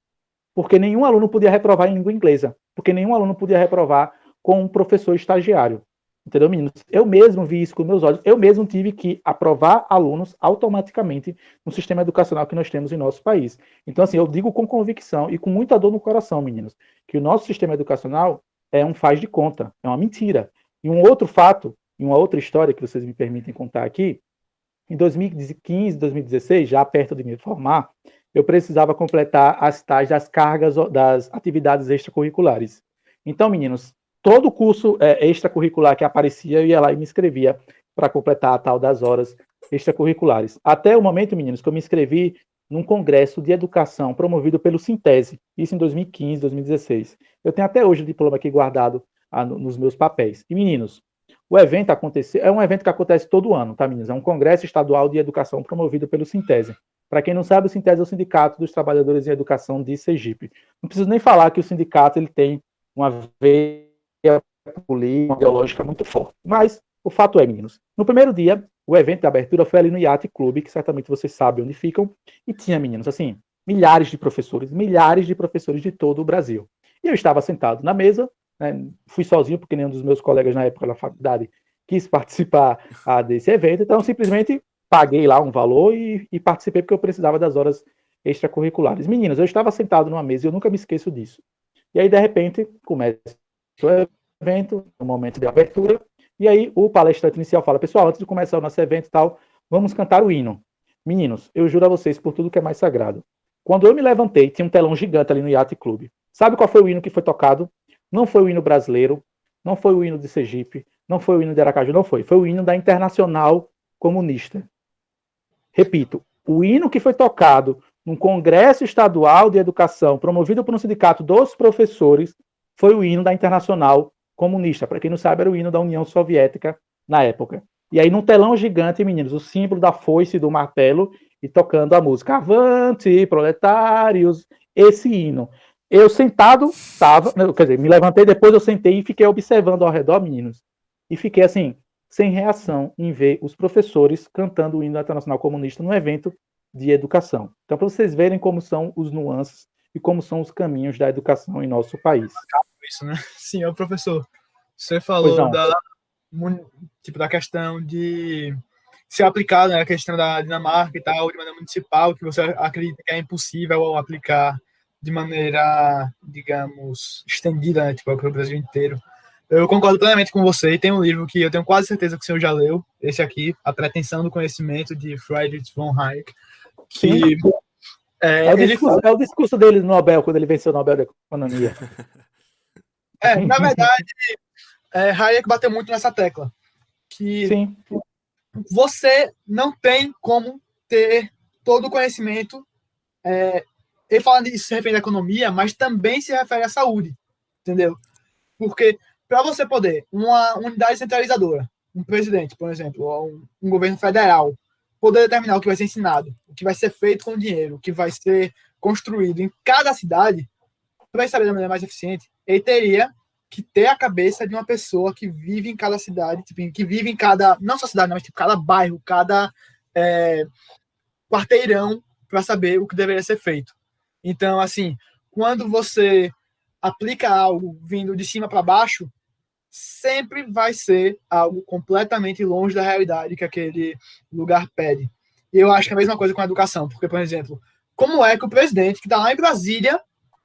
porque nenhum aluno podia reprovar em língua inglesa, porque nenhum aluno podia reprovar com um professor estagiário. Entendeu, meninos? Eu mesmo vi isso com meus olhos, eu mesmo tive que aprovar alunos automaticamente no sistema educacional que nós temos em nosso país. Então, assim, eu digo com convicção e com muita dor no coração, meninos, que o nosso sistema educacional é um faz de conta, é uma mentira. E um outro fato, e uma outra história que vocês me permitem contar aqui, em 2015, 2016, já perto de me formar, eu precisava completar as tais das cargas das atividades extracurriculares. Então, meninos, todo curso extracurricular que aparecia, eu ia lá e me inscrevia para completar a tal das horas extracurriculares. Até o momento, meninos, que eu me inscrevi num congresso de educação promovido pelo Sintese, isso em 2015, 2016. Eu tenho até hoje o diploma aqui guardado nos meus papéis. E, meninos, o evento é um evento que acontece todo ano, tá, meninos? É um congresso estadual de educação promovido pelo Sintese. Para quem não sabe, o Sintese é o Sindicato dos Trabalhadores em Educação de Sergipe. Não preciso nem falar que o sindicato ele tem uma veia política, ideológica muito forte. Mas o fato é, meninos, no primeiro dia, o evento de abertura foi ali no Yacht Club, que certamente vocês sabem onde ficam, e tinha, meninos, assim, milhares de professores de todo o Brasil. E eu estava sentado na mesa, né, fui sozinho, porque nenhum dos meus colegas na época da faculdade quis participar desse evento, então simplesmente paguei lá um valor e participei porque eu precisava das horas extracurriculares. Meninos, eu estava sentado numa mesa e eu nunca me esqueço disso. E aí, de repente, começa o evento, no momento de abertura, e aí o palestrante inicial fala, pessoal, antes de começar o nosso evento e tal, vamos cantar o hino. Meninos, eu juro a vocês por tudo que é mais sagrado. Quando eu me levantei, tinha um telão gigante ali no Yacht Club. Sabe qual foi o hino que foi tocado? Não foi o hino brasileiro, não foi o hino de Sergipe, não foi o hino de Aracaju, não foi. Foi o hino da Internacional Comunista. Repito, o hino que foi tocado num congresso estadual de educação promovido por um sindicato dos professores foi o hino da Internacional Comunista. Para quem não sabe, era o hino da União Soviética na época. E aí, num telão gigante, meninos, o símbolo da foice e do martelo e tocando a música Avante, proletários, esse hino. Eu sentado, quer dizer, me levantei, depois eu sentei e fiquei observando ao redor, meninos, e fiquei assim, sem reação em ver os professores cantando o hino internacional comunista no evento de educação. Então, para vocês verem como são os nuances e como são os caminhos da educação em nosso país. Isso, né? Senhor professor, você falou da questão de ser aplicado, né, a questão da Dinamarca e tal, de maneira municipal, que você acredita que é impossível aplicar de maneira, digamos, estendida, né, tipo, para o Brasil inteiro. Eu concordo plenamente com você, e tem um livro que eu tenho quase certeza que o senhor já leu, esse aqui, A Pretensão do Conhecimento, de Friedrich von Hayek, que é o discurso dele no Nobel, quando ele venceu o Nobel da Economia. Na verdade, Hayek bateu muito nessa tecla, que Sim. Você não tem como ter todo o conhecimento. Ele fala disso, se refere à economia, mas também se refere à saúde, entendeu? Porque para você poder, uma unidade centralizadora, um presidente, por exemplo, ou um governo federal, poder determinar o que vai ser ensinado, o que vai ser feito com o dinheiro, o que vai ser construído em cada cidade, para saber da maneira mais eficiente, ele teria que ter a cabeça de uma pessoa que vive em cada cidade, tipo, que vive em cada, não só cidade, mas tipo, cada bairro, cada quarteirão, para saber o que deveria ser feito. Então, assim, quando você aplica algo vindo de cima para baixo, sempre vai ser algo completamente longe da realidade que aquele lugar pede. E eu acho que é a mesma coisa com a educação, porque, por exemplo, como é que o presidente que está lá em Brasília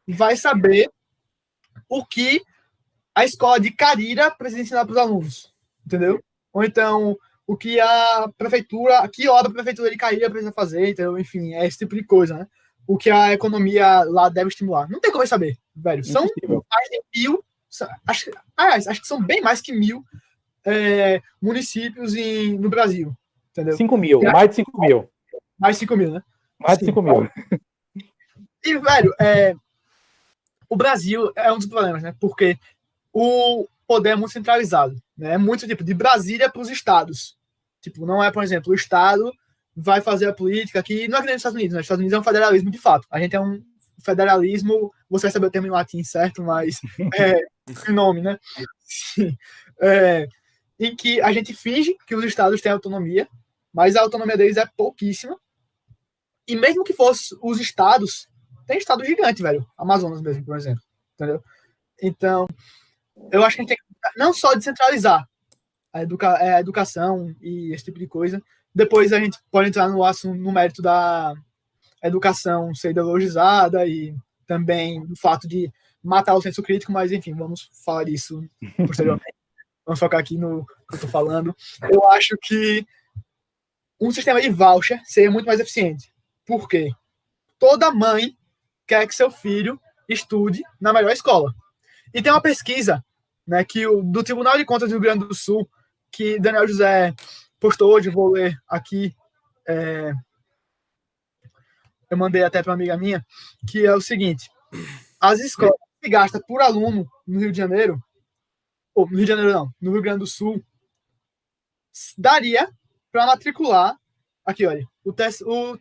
vai saber o que a escola de Carira precisa ensinar para os alunos, entendeu? Ou então, o que a prefeitura, que hora a prefeitura de Carira precisa fazer, então, enfim, é esse tipo de coisa, né? O que a economia lá deve estimular. Não tem como saber, velho. São mais de 1.000, acho que são bem mais que 1.000 municípios no Brasil, entendeu? 5 mil, mais de 5 mil. Mais de 5 mil, né? Mais de 5 mil. E, velho, o Brasil é um dos problemas, né? Porque o poder é muito centralizado, né? É muito, tipo, de Brasília para os estados. Tipo, não é, por exemplo, o estado vai fazer a política aqui, não é que nem nos Estados Unidos, né? Os Estados Unidos é um federalismo de fato. A gente é um federalismo, você vai saber o termo em latim certo, mas o nome, né? Em que a gente finge que os estados têm autonomia, mas a autonomia deles é pouquíssima. E mesmo que fosse os estados, tem estado gigante, velho. Amazonas mesmo, por exemplo. Entendeu? Então, eu acho que a gente tem que não só descentralizar a educação e esse tipo de coisa. Depois a gente pode entrar no assunto, no mérito da educação ser ideologizada e também o fato de matar o senso crítico, mas enfim, vamos falar disso posteriormente. Vamos focar aqui no que eu estou falando. Eu acho que um sistema de voucher seria muito mais eficiente. Por quê? Toda mãe quer que seu filho estude na melhor escola. E tem uma pesquisa, né, do Tribunal de Contas do Rio Grande do Sul, que Daniel José postou hoje, vou ler aqui. Eu mandei até para uma amiga minha, que é o seguinte: as escolas que gastam por aluno no Rio de Janeiro, ou no Rio de Janeiro não, no Rio Grande do Sul, daria para matricular. Aqui, olha, o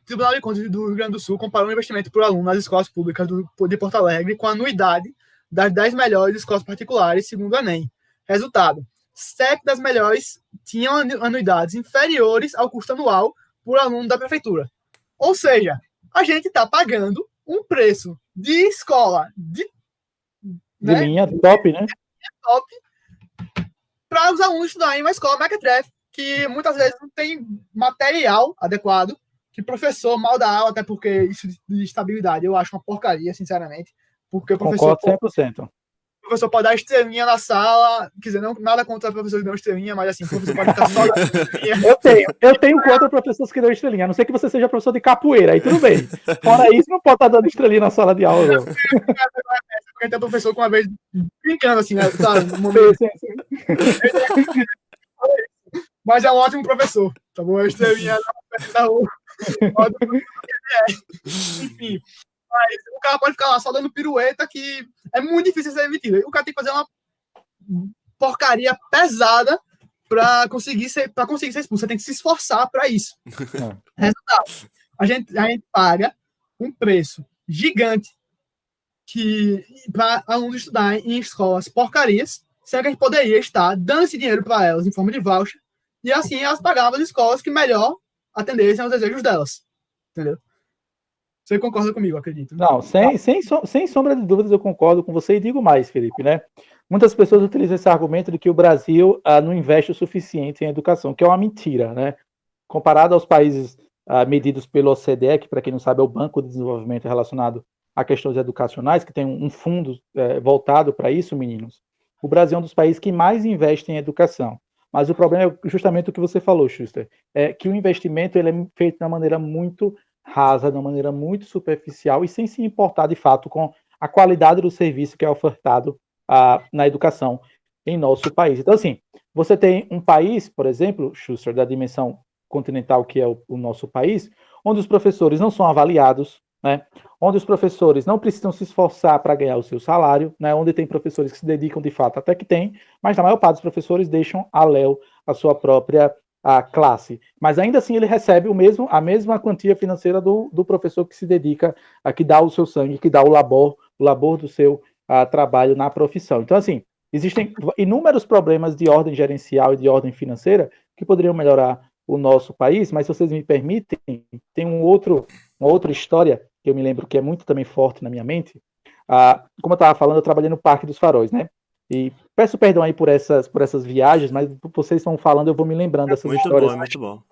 Tribunal de Contas do Rio Grande do Sul comparou o investimento por aluno nas escolas públicas de Porto Alegre com a anuidade das 10 melhores escolas particulares, segundo o Enem. Resultado: 7 das melhores tinham anuidades inferiores ao custo anual por aluno da prefeitura. Ou seja, a gente está pagando um preço de escola de linha top, né? Top para os alunos estudarem em uma escola mequetrefe, que muitas vezes não tem material adequado, que professor mal dá aula, até porque isso de estabilidade eu acho uma porcaria, sinceramente. Porque o professor. Concordo 100%. O professor pode dar estrelinha na sala, quer dizer, não, nada contra professores que dão estrelinha, mas assim, o professor pode ficar só dando estrelinha. Eu tenho contra professores que dão estrelinha, a não ser que você seja professor de capoeira, aí tudo bem. Fora isso, não pode estar dando estrelinha na sala de aula, não. Porque tem professor com uma vez brincando assim, né? Sabe? Mas é um ótimo professor, tá bom? A estrelinha na rua. Enfim. Mas o cara pode ficar lá só dando pirueta, que é muito difícil ser emitido. O cara tem que fazer uma porcaria pesada para conseguir ser expulso. Você tem que se esforçar para isso. Resultado: a gente paga um preço gigante para alunos estudarem em escolas porcarias, sendo que a gente poderia estar dando esse dinheiro para elas em forma de voucher, e assim elas pagavam as escolas que melhor atendessem aos desejos delas. Entendeu? Você concorda comigo, acredito? Não, sem sombra de dúvidas eu concordo com você e digo mais, Felipe, né? Muitas pessoas utilizam esse argumento de que o Brasil não investe o suficiente em educação, que é uma mentira, né? Comparado aos países medidos pelo OCDE, que para quem não sabe é o Banco de Desenvolvimento relacionado a questões educacionais, que tem um fundo voltado para isso, meninos. O Brasil é um dos países que mais investe em educação. Mas o problema é justamente o que você falou, Schuster, é que o investimento ele é feito de uma maneira muito rasa, de uma maneira muito superficial e sem se importar de fato com a qualidade do serviço que é ofertado na educação em nosso país. Então, assim, você tem um país, por exemplo, Schuster, da dimensão continental que é o nosso país, onde os professores não são avaliados, né? Onde os professores não precisam se esforçar para ganhar o seu salário, né? Onde tem professores que se dedicam de fato, até que tem, mas a maior parte dos professores deixam a léu a sua própria classe. Mas ainda assim ele recebe a mesma quantia financeira do professor que se dedica, que dá o seu sangue, que dá o labor do seu trabalho na profissão. Então, assim, existem inúmeros problemas de ordem gerencial e de ordem financeira que poderiam melhorar o nosso país, mas se vocês me permitem, tem uma outra história que eu me lembro que é muito também forte na minha mente. Como eu estava falando, eu trabalhei no Parque dos Faróis, né? E peço perdão aí por essas viagens, mas vocês estão falando, eu vou me lembrando dessas histórias. Muito bom.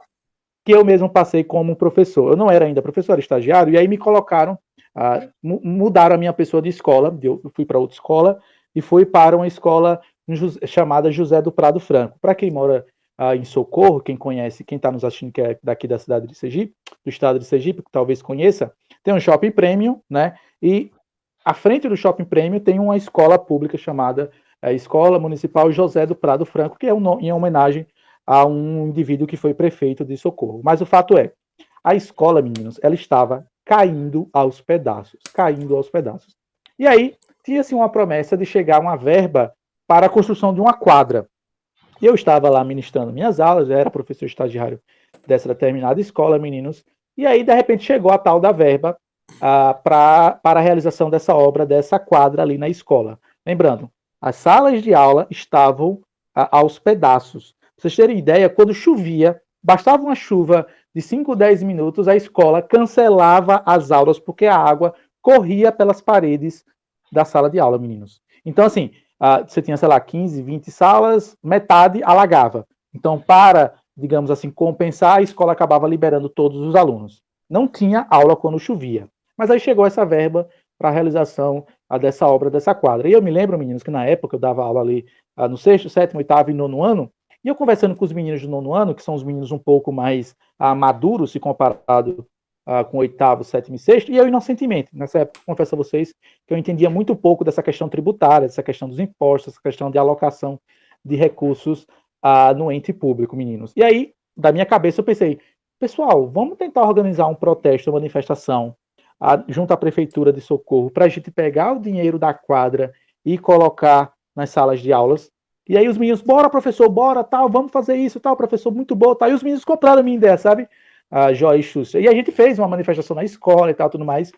Que eu mesmo passei como professor. Eu não era ainda professor, era estagiário, e aí me colocaram, mudaram a minha pessoa de escola, eu fui para outra escola, e fui para uma escola chamada José do Prado Franco. Para quem mora em Socorro, quem conhece, quem está nos assistindo que é daqui da cidade de Sergipe, do estado de Sergipe, que talvez conheça, tem um shopping premium, né? E à frente do shopping premium tem uma escola pública chamada Escola Municipal José do Prado Franco, que é em homenagem a um indivíduo que foi prefeito de Socorro. Mas o fato é, a escola, meninos, ela estava caindo aos pedaços, caindo aos pedaços. E aí, tinha-se uma promessa de chegar uma verba para a construção de uma quadra. E eu estava lá ministrando minhas aulas, eu era professor estagiário dessa determinada escola, meninos, e aí, de repente, chegou a tal da verba para a realização dessa obra, dessa quadra ali na escola. Lembrando, as salas de aula estavam aos pedaços. Pra vocês terem ideia, quando chovia, bastava uma chuva de 5, 10 minutos, a escola cancelava as aulas porque a água corria pelas paredes da sala de aula, meninos. Então, assim, você tinha, sei lá, 15, 20 salas, metade alagava. Então, para, digamos assim, compensar, a escola acabava liberando todos os alunos. Não tinha aula quando chovia. Mas aí chegou essa verba para a realização dessa obra, dessa quadra. E eu me lembro, meninos, que na época eu dava aula ali no sexto, sétimo, oitavo e nono ano, e eu conversando com os meninos do nono ano, que são os meninos um pouco mais maduros, se comparado com oitavo, sétimo e sexto, e eu inocentemente, nessa época, confesso a vocês, que eu entendia muito pouco dessa questão tributária, dessa questão dos impostos, essa questão de alocação de recursos no ente público, meninos. E aí, da minha cabeça, eu pensei, pessoal, vamos tentar organizar um protesto, uma manifestação, junto à Prefeitura de Socorro, para a gente pegar o dinheiro da quadra e colocar nas salas de aulas. E aí os meninos, bora, professor, bora, tal, vamos fazer isso, tal, professor, muito bom, tal. E os meninos compraram a minha ideia, sabe? Joy e Xuxa. E a gente fez uma manifestação na escola e tal, tudo mais.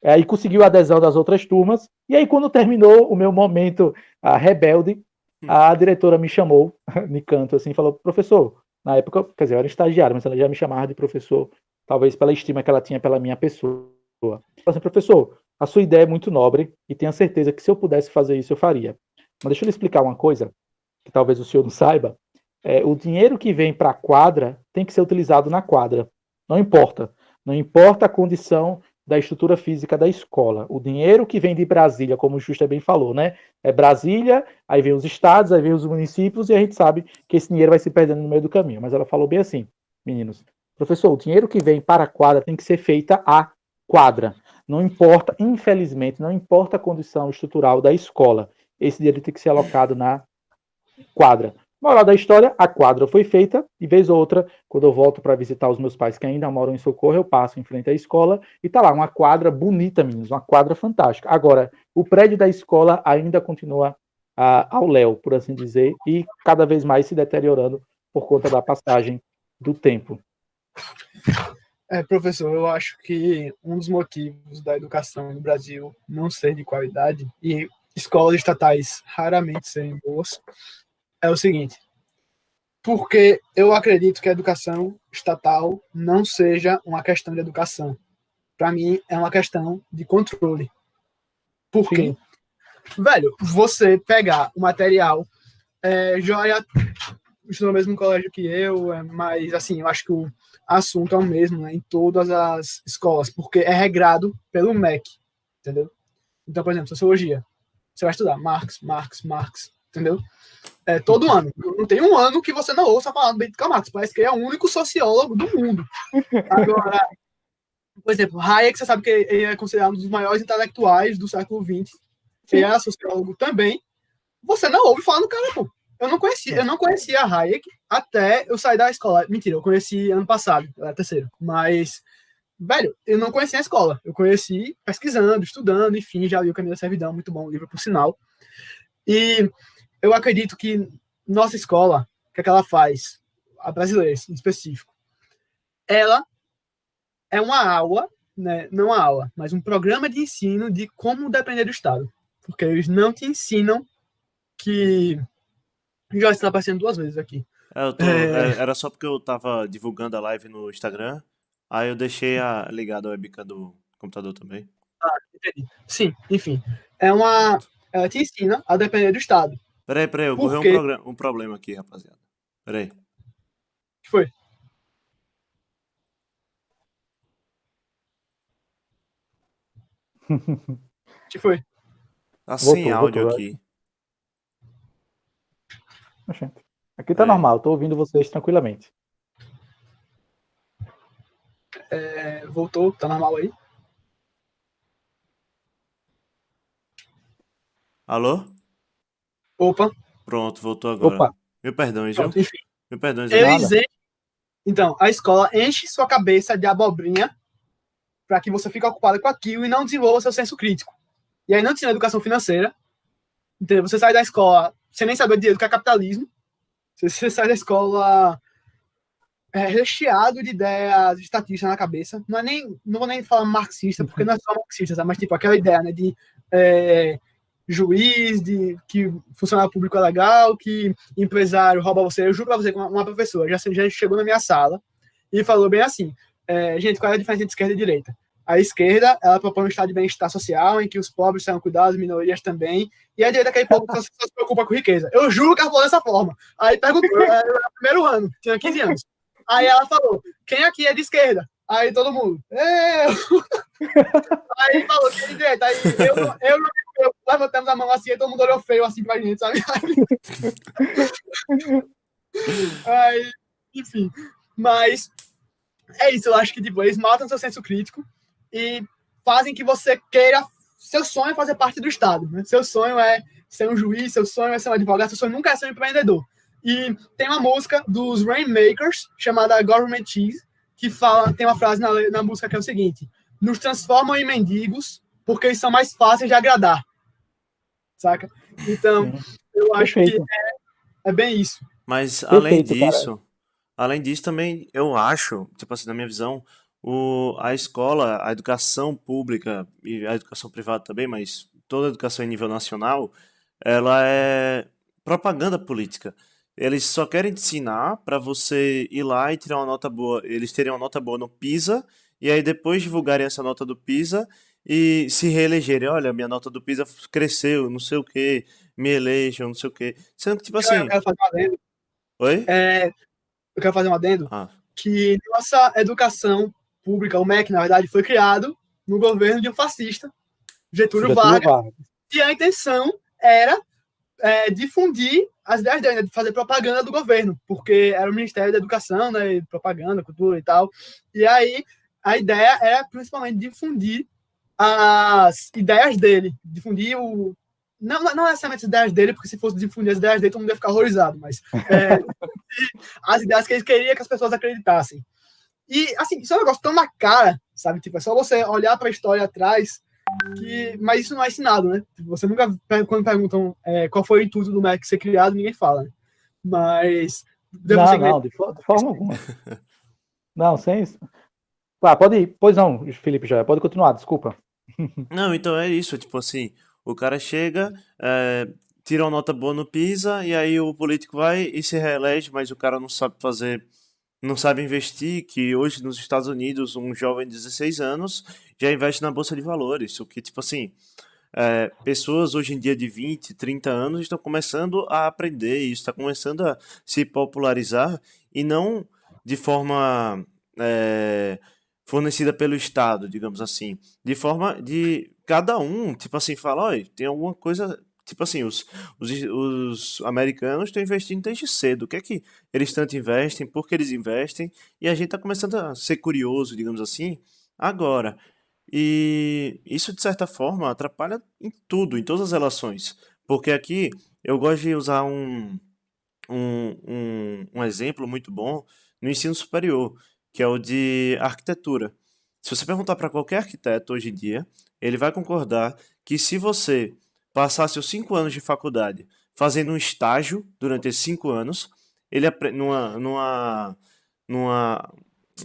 E conseguiu a adesão das outras turmas. E aí, quando terminou o meu momento rebelde, a diretora me chamou, de canto, assim, falou, professor, na época, quer dizer, eu era estagiário, mas ela já me chamava de professor, talvez pela estima que ela tinha pela minha pessoa. Falou assim, professor, a sua ideia é muito nobre e tenho certeza que se eu pudesse fazer isso, eu faria. Mas deixa eu lhe explicar uma coisa, que talvez o senhor não saiba. O dinheiro que vem para a quadra tem que ser utilizado na quadra. Não importa. Não importa a condição da estrutura física da escola. O dinheiro que vem de Brasília, como o Justa bem falou, né? É Brasília, aí vem os estados, aí vem os municípios, e a gente sabe que esse dinheiro vai se perdendo no meio do caminho. Mas ela falou bem assim, meninos. Professor, o dinheiro que vem para a quadra tem que ser feita a quadra. Não importa, infelizmente, não importa a condição estrutural da escola. Esse dinheiro tem que ser alocado na quadra. Moral da história, a quadra foi feita, e vez ou outra, quando eu volto para visitar os meus pais que ainda moram em Socorro, eu passo em frente à escola e tá lá uma quadra bonita, meninos, uma quadra fantástica. Agora, o prédio da escola ainda continua ao léu, por assim dizer, e cada vez mais se deteriorando por conta da passagem do tempo. Professor, eu acho que um dos motivos da educação no Brasil não ser de qualidade e escolas estatais raramente serem boas é o seguinte, porque eu acredito que a educação estatal não seja uma questão de educação. Para mim, é uma questão de controle. Por quê? Velho, você pegar o material, Joia estudou no mesmo colégio que eu, mas assim, eu acho que o assunto é o mesmo, né, em todas as escolas, porque é regrado pelo MEC, entendeu? Então, por exemplo, sociologia, você vai estudar Marx, entendeu? Todo ano. Não tem um ano que você não ouça falar do Benito Marx. Parece que ele é o único sociólogo do mundo. Agora, por exemplo, Hayek, você sabe que ele é considerado um dos maiores intelectuais do século XX. Ele era sociólogo também. Você não ouve falar no cara, pô. Eu não conhecia Hayek até eu sair da escola. Mentira, eu conheci ano passado, eu era terceiro. Mas, velho, eu não conhecia a escola. Eu conheci pesquisando, estudando, enfim, já li o Caminho da Servidão, muito bom livro, por sinal. E eu acredito que nossa escola, o que é que ela faz? A brasileira, em específico. Ela é uma aula, né? Não uma aula, mas um programa de ensino de como depender do Estado. Porque eles não te ensinam que... Já está aparecendo 2 vezes aqui. Era só porque eu tava divulgando a live no Instagram, aí eu deixei ligado a webcam do computador também. Entendi. Sim, enfim. Ela te ensina a depender do Estado. Peraí, Por ocorreu quê? um problema aqui, rapaziada. Peraí. Que foi? Que foi? Tá sem áudio Voltou. aqui. Aqui tá Peraí. normal, tô ouvindo vocês tranquilamente. Voltou, tá normal aí? Alô? Opa, Pronto, voltou agora. Opa, Mil perdões, viu? pronto, enfim. Mil perdões aí. Eles nada. Então, a escola enche sua cabeça de abobrinha para que você fique ocupado com aquilo e não desenvolva seu senso crítico. E aí não te ensina educação financeira. Entendeu? Você sai da escola sem nem saber direito do que é capitalismo. Você sai da escola recheado de ideias estatísticas na cabeça. Não vou nem falar marxista, porque não é só marxista, sabe? Mas tipo aquela ideia, né, de juiz, de que funcionário público é legal, que empresário rouba você. Eu juro pra você que uma professora já chegou na minha sala e falou bem assim: gente, qual é a diferença entre esquerda e direita? A esquerda, ela propõe um estado de bem-estar social, em que os pobres são cuidados, minorias também, e a direita é aquele povo que só se preocupa com riqueza. Eu juro que ela falou dessa forma. Aí perguntou, era o primeiro ano, tinha 15 anos. Aí ela falou, quem aqui é de esquerda? Aí todo mundo, eu! Aí falou que é de direita. Aí eu levantamos a mão assim, e todo mundo olhou feio assim pra gente, sabe? Aí, enfim. Mas é isso, eu acho que tipo, eles matam seu senso crítico e fazem que você queira. Seu sonho é fazer parte do Estado. Né? Seu sonho é ser um juiz, seu sonho é ser um advogado, seu sonho nunca é ser um empreendedor. E tem uma música dos Rainmakers, chamada Government Cheese, que tem uma frase na música que é o seguinte: nos transformam em mendigos porque eles são mais fáceis de agradar. Saca? Então, eu acho Perfeito. que é bem isso. Mas Perfeito, cara. além disso também eu acho, tipo assim, na minha visão, a escola, a educação pública e a educação privada também, mas toda a educação em nível nacional, ela é propaganda política. Eles só querem te ensinar para você ir lá e tirar uma nota boa. Eles terem uma nota boa no PISA e aí depois divulgarem essa nota do PISA e se reelegerem. Olha, minha nota do PISA cresceu, não sei o que, me elejam, não sei o que. Sendo que, tipo Eu assim, quero fazer um adendo. oi? Eu quero fazer um adendo Ah, que nossa educação pública, o MEC, na verdade, foi criado no governo de um fascista, Getúlio Getúlio Vargas, Vargas. e a intenção era difundir as ideias dele, né, de fazer propaganda do governo, porque era o Ministério da Educação, né, propaganda, cultura e tal. E aí a ideia era principalmente difundir as ideias dele, difundir o não necessariamente as ideias dele, porque se fosse difundir as ideias dele, todo mundo ia ficar horrorizado, mas as ideias que ele queria que as pessoas acreditassem. E, assim, isso é um negócio tão na cara, sabe? Tipo, é só você olhar para a história atrás, mas isso não é ensinado, né? Tipo, você nunca, quando perguntam qual foi o intuito do MEC ser criado, ninguém fala, né? Mas, Não, de forma alguma. Não, sem isso. Pode ir. Pois não, Felipe, já pode continuar, desculpa. não, então é isso, tipo assim, o cara chega, tira uma nota boa no PISA, e aí o político vai e se reelege, mas o cara não sabe fazer, não sabe investir, que hoje nos Estados Unidos um jovem de 16 anos já investe na Bolsa de Valores, o que, tipo assim, pessoas hoje em dia de 20, 30 anos estão começando a aprender isso, está começando a se popularizar e não de forma fornecida pelo Estado, digamos assim, de forma de cada um, tipo assim, fala, olha, tem alguma coisa, tipo assim, os americanos estão investindo desde cedo, o que é que eles tanto investem, por que eles investem, e a gente está começando a ser curioso, digamos assim, agora. E isso, de certa forma, atrapalha em tudo, em todas as relações. Porque aqui eu gosto de usar um exemplo muito bom no ensino superior, que é o de arquitetura. Se você perguntar para qualquer arquiteto hoje em dia, ele vai concordar que se você passasse os 5 anos de faculdade fazendo um estágio durante esses 5 anos, ele numa,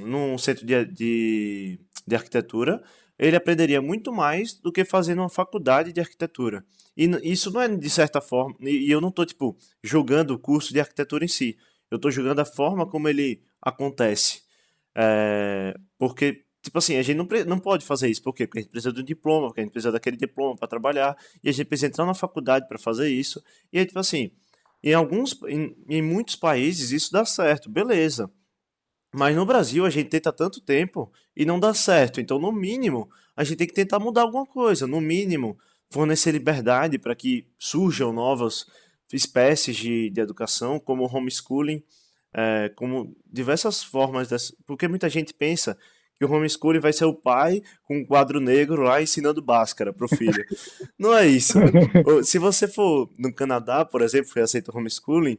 num centro de arquitetura, ele aprenderia muito mais do que fazendo uma faculdade de arquitetura. E isso não é de certa forma, e eu não estou tipo julgando o curso de arquitetura em si, eu estou julgando a forma como ele acontece. Porque, tipo assim, a gente não pode fazer isso. Por quê? Porque a gente precisa de um diploma, porque a gente precisa daquele diploma para trabalhar, e a gente precisa entrar na faculdade para fazer isso. E aí, tipo assim, em muitos países isso dá certo, beleza. Mas no Brasil a gente tenta há tanto tempo e não dá certo. Então, no mínimo, a gente tem que tentar mudar alguma coisa. No mínimo, fornecer liberdade para que surjam novas espécies de educação, como o homeschooling, como diversas formas. Porque muita gente pensa que o homeschooling vai ser o pai com um quadro negro lá ensinando Bhaskara pro filho. Não é isso. Se você for no Canadá, por exemplo, foi aceito o homeschooling,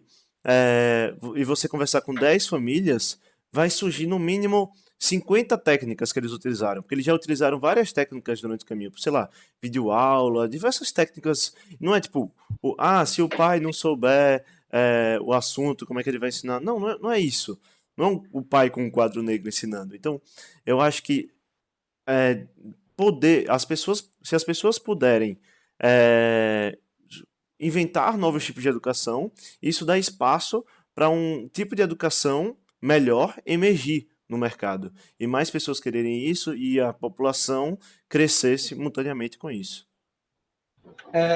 e você conversar com 10 famílias, vai surgir no mínimo 50 técnicas que eles utilizaram, porque eles já utilizaram várias técnicas durante o caminho, sei lá, videoaula, diversas técnicas. Não é tipo, se o pai não souber o assunto, como é que ele vai ensinar? Não, não é isso. Não é o pai com um quadro negro ensinando. Então, eu acho que se as pessoas puderem é, inventar novos tipos de educação, isso dá espaço para um tipo de educação melhor emergir no mercado. E mais pessoas quererem isso e a população crescer simultaneamente com isso.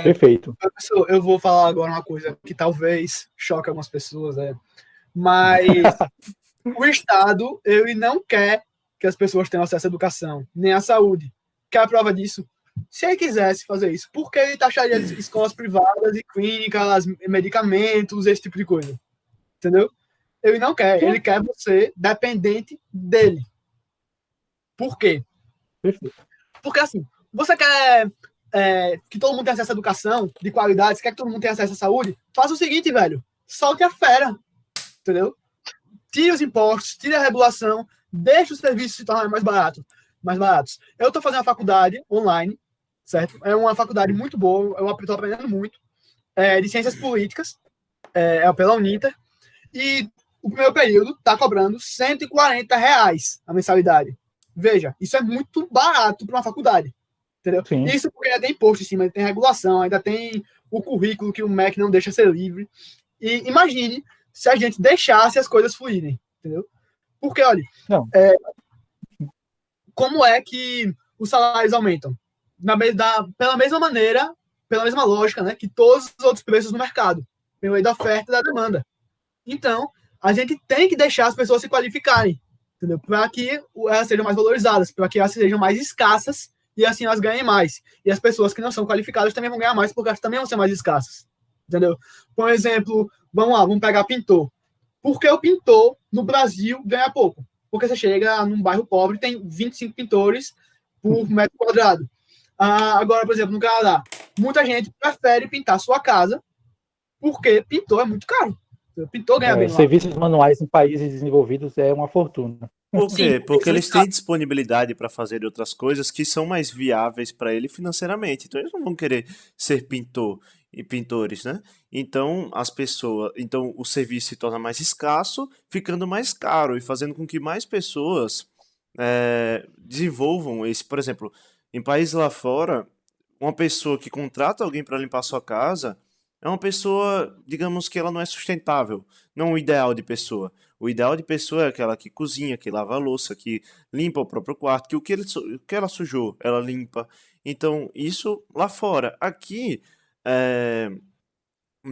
Perfeito. Professor, eu vou falar agora uma coisa que talvez choque algumas pessoas, mas o Estado, ele não quer que as pessoas tenham acesso à educação, nem à saúde. Quer a prova disso? Se ele quisesse fazer isso, por que ele taxaria escolas privadas e clínicas, medicamentos, esse tipo de coisa? Entendeu? Ele não quer. Ele quer você dependente dele. Por quê? Perfeito. Porque, assim, você quer que todo mundo tenha acesso à educação de qualidade, você quer que todo mundo tenha acesso à saúde? Faça o seguinte, velho. Solte a fera. Entendeu? Tire os impostos, tire a regulação, deixe os serviços se tornarem mais baratos. Eu estou fazendo uma faculdade online, certo? É uma faculdade muito boa, eu estou aprendendo muito, de ciências políticas, pela Uninter, e o primeiro período está cobrando R$140 a mensalidade. Veja, isso é muito barato para uma faculdade, entendeu? Sim. Isso porque ainda tem imposto em cima, tem regulação, ainda tem o currículo que o MEC não deixa ser livre. E imagine se a gente deixasse as coisas fluírem, entendeu? Porque, olha, como é que os salários aumentam? Pela mesma maneira, pela mesma lógica, né, que todos os outros preços no mercado, pela lei da oferta e da demanda. Então, a gente tem que deixar as pessoas se qualificarem, entendeu? Para que elas sejam mais valorizadas, para que elas sejam mais escassas e assim elas ganhem mais. E as pessoas que não são qualificadas também vão ganhar mais, porque elas também vão ser mais escassas, entendeu? Por exemplo, vamos pegar pintor. Por que o pintor no Brasil ganha pouco? Porque você chega num bairro pobre, tem 25 pintores por metro quadrado. Agora, por exemplo, no Canadá, muita gente prefere pintar sua casa porque pintor é muito caro. O pintor ganha bem lá. Serviços manuais em países desenvolvidos é uma fortuna. Por quê? Sim, Porque eles têm disponibilidade para fazer outras coisas que são mais viáveis para ele financeiramente. Então eles não vão querer ser pintor e pintores, né? Então então o serviço se torna mais escasso, ficando mais caro e fazendo com que mais pessoas desenvolvam esse, por exemplo, em países lá fora, uma pessoa que contrata alguém para limpar sua casa é uma pessoa, digamos que ela não é sustentável, não o ideal de pessoa. O ideal de pessoa é aquela que cozinha, que lava a louça, que limpa o próprio quarto, que o que ela sujou, ela limpa. Então, isso lá fora. Aqui,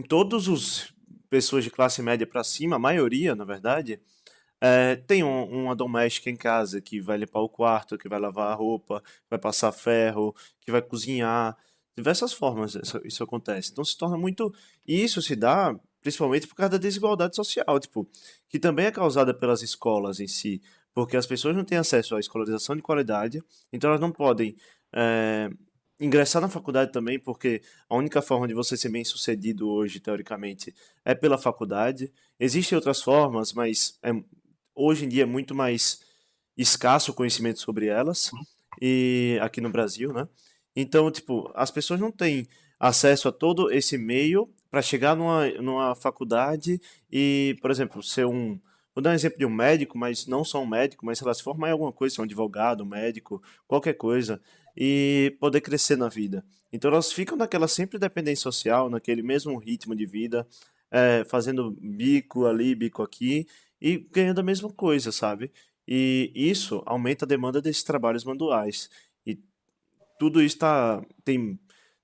todos os pessoas de classe média para cima, a maioria, na verdade, tem uma doméstica em casa que vai limpar o quarto, que vai lavar a roupa, vai passar ferro, que vai cozinhar. Diversas formas isso acontece. Então se torna muito. E isso se dá principalmente por causa da desigualdade social, tipo, que também é causada pelas escolas em si, porque as pessoas não têm acesso à escolarização de qualidade, então elas não podem ingressar na faculdade também, porque a única forma de você ser bem sucedido hoje, teoricamente, é pela faculdade. Existem outras formas, mas hoje em dia é muito mais escasso o conhecimento sobre elas, e aqui no Brasil, né? Então, tipo, as pessoas não têm acesso a todo esse meio para chegar numa faculdade e, por exemplo, ser um. Vou dar um exemplo de um médico, mas não só um médico, mas sei lá, se formar em alguma coisa, ser um advogado, um médico, qualquer coisa, e poder crescer na vida. Então elas ficam naquela sempre dependência social, naquele mesmo ritmo de vida, fazendo bico ali, bico aqui, e ganhando a mesma coisa, sabe? E isso aumenta a demanda desses trabalhos manuais. E tudo isso tem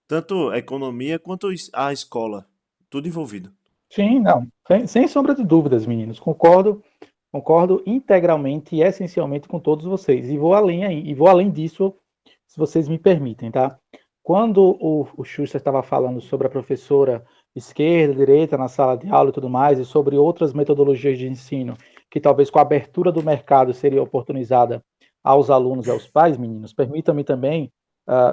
tanto a economia quanto a escola, tudo envolvido. Sim, não. Sem sombra de dúvidas, meninos. Concordo integralmente e essencialmente com todos vocês. E vou além disso, se vocês me permitem, tá? Quando o Schuster estava falando sobre a professora esquerda, direita na sala de aula e tudo mais, e sobre outras metodologias de ensino que talvez com a abertura do mercado seria oportunizada aos alunos e aos pais, meninos, permitam-me também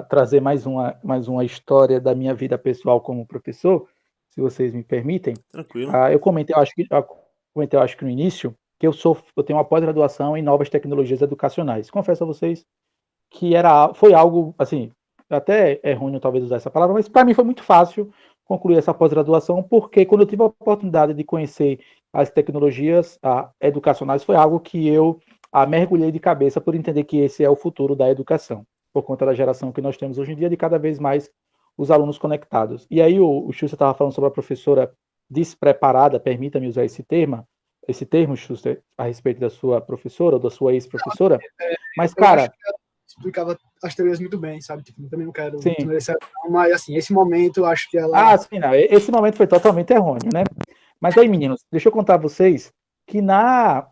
trazer mais uma história da minha vida pessoal como professor, se vocês me permitem. Tranquilo. Eu comentei, eu acho que no início, que eu tenho uma pós-graduação em novas tecnologias educacionais. Confesso a vocês que foi algo, assim, até é ruim talvez usar essa palavra, mas para mim foi muito fácil concluir essa pós-graduação, porque quando eu tive a oportunidade de conhecer as tecnologias educacionais, foi algo que eu mergulhei de cabeça por entender que esse é o futuro da educação, por conta da geração que nós temos hoje em dia, de cada vez mais os alunos conectados. E aí o Schuster estava falando sobre a professora despreparada, permita-me usar esse termo, Schuster, a respeito da sua professora ou da sua ex-professora, mas, cara... explicava as teorias muito bem, sabe? Tipo, também não quero desmerecer, mas assim, esse momento eu acho que ela... sim, não, esse momento foi totalmente errôneo, né? Mas aí, meninos, deixa eu contar a vocês que na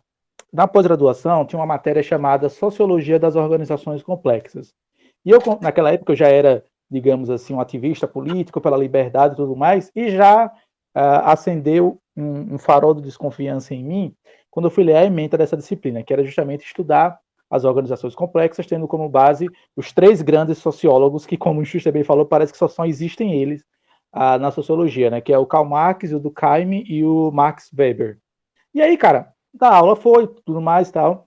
pós-graduação tinha uma matéria chamada Sociologia das Organizações Complexas. E eu, naquela época, eu já era, digamos assim, um ativista político pela liberdade e tudo mais, e já acendeu um farol de desconfiança em mim quando eu fui ler a ementa dessa disciplina, que era justamente estudar as organizações complexas, tendo como base os 3 grandes sociólogos que, como o Schuster bem falou, parece que só existem eles na sociologia, né? Que é o Karl Marx, o Durkheim e o Max Weber. E aí, cara, da aula foi, tudo mais e tal.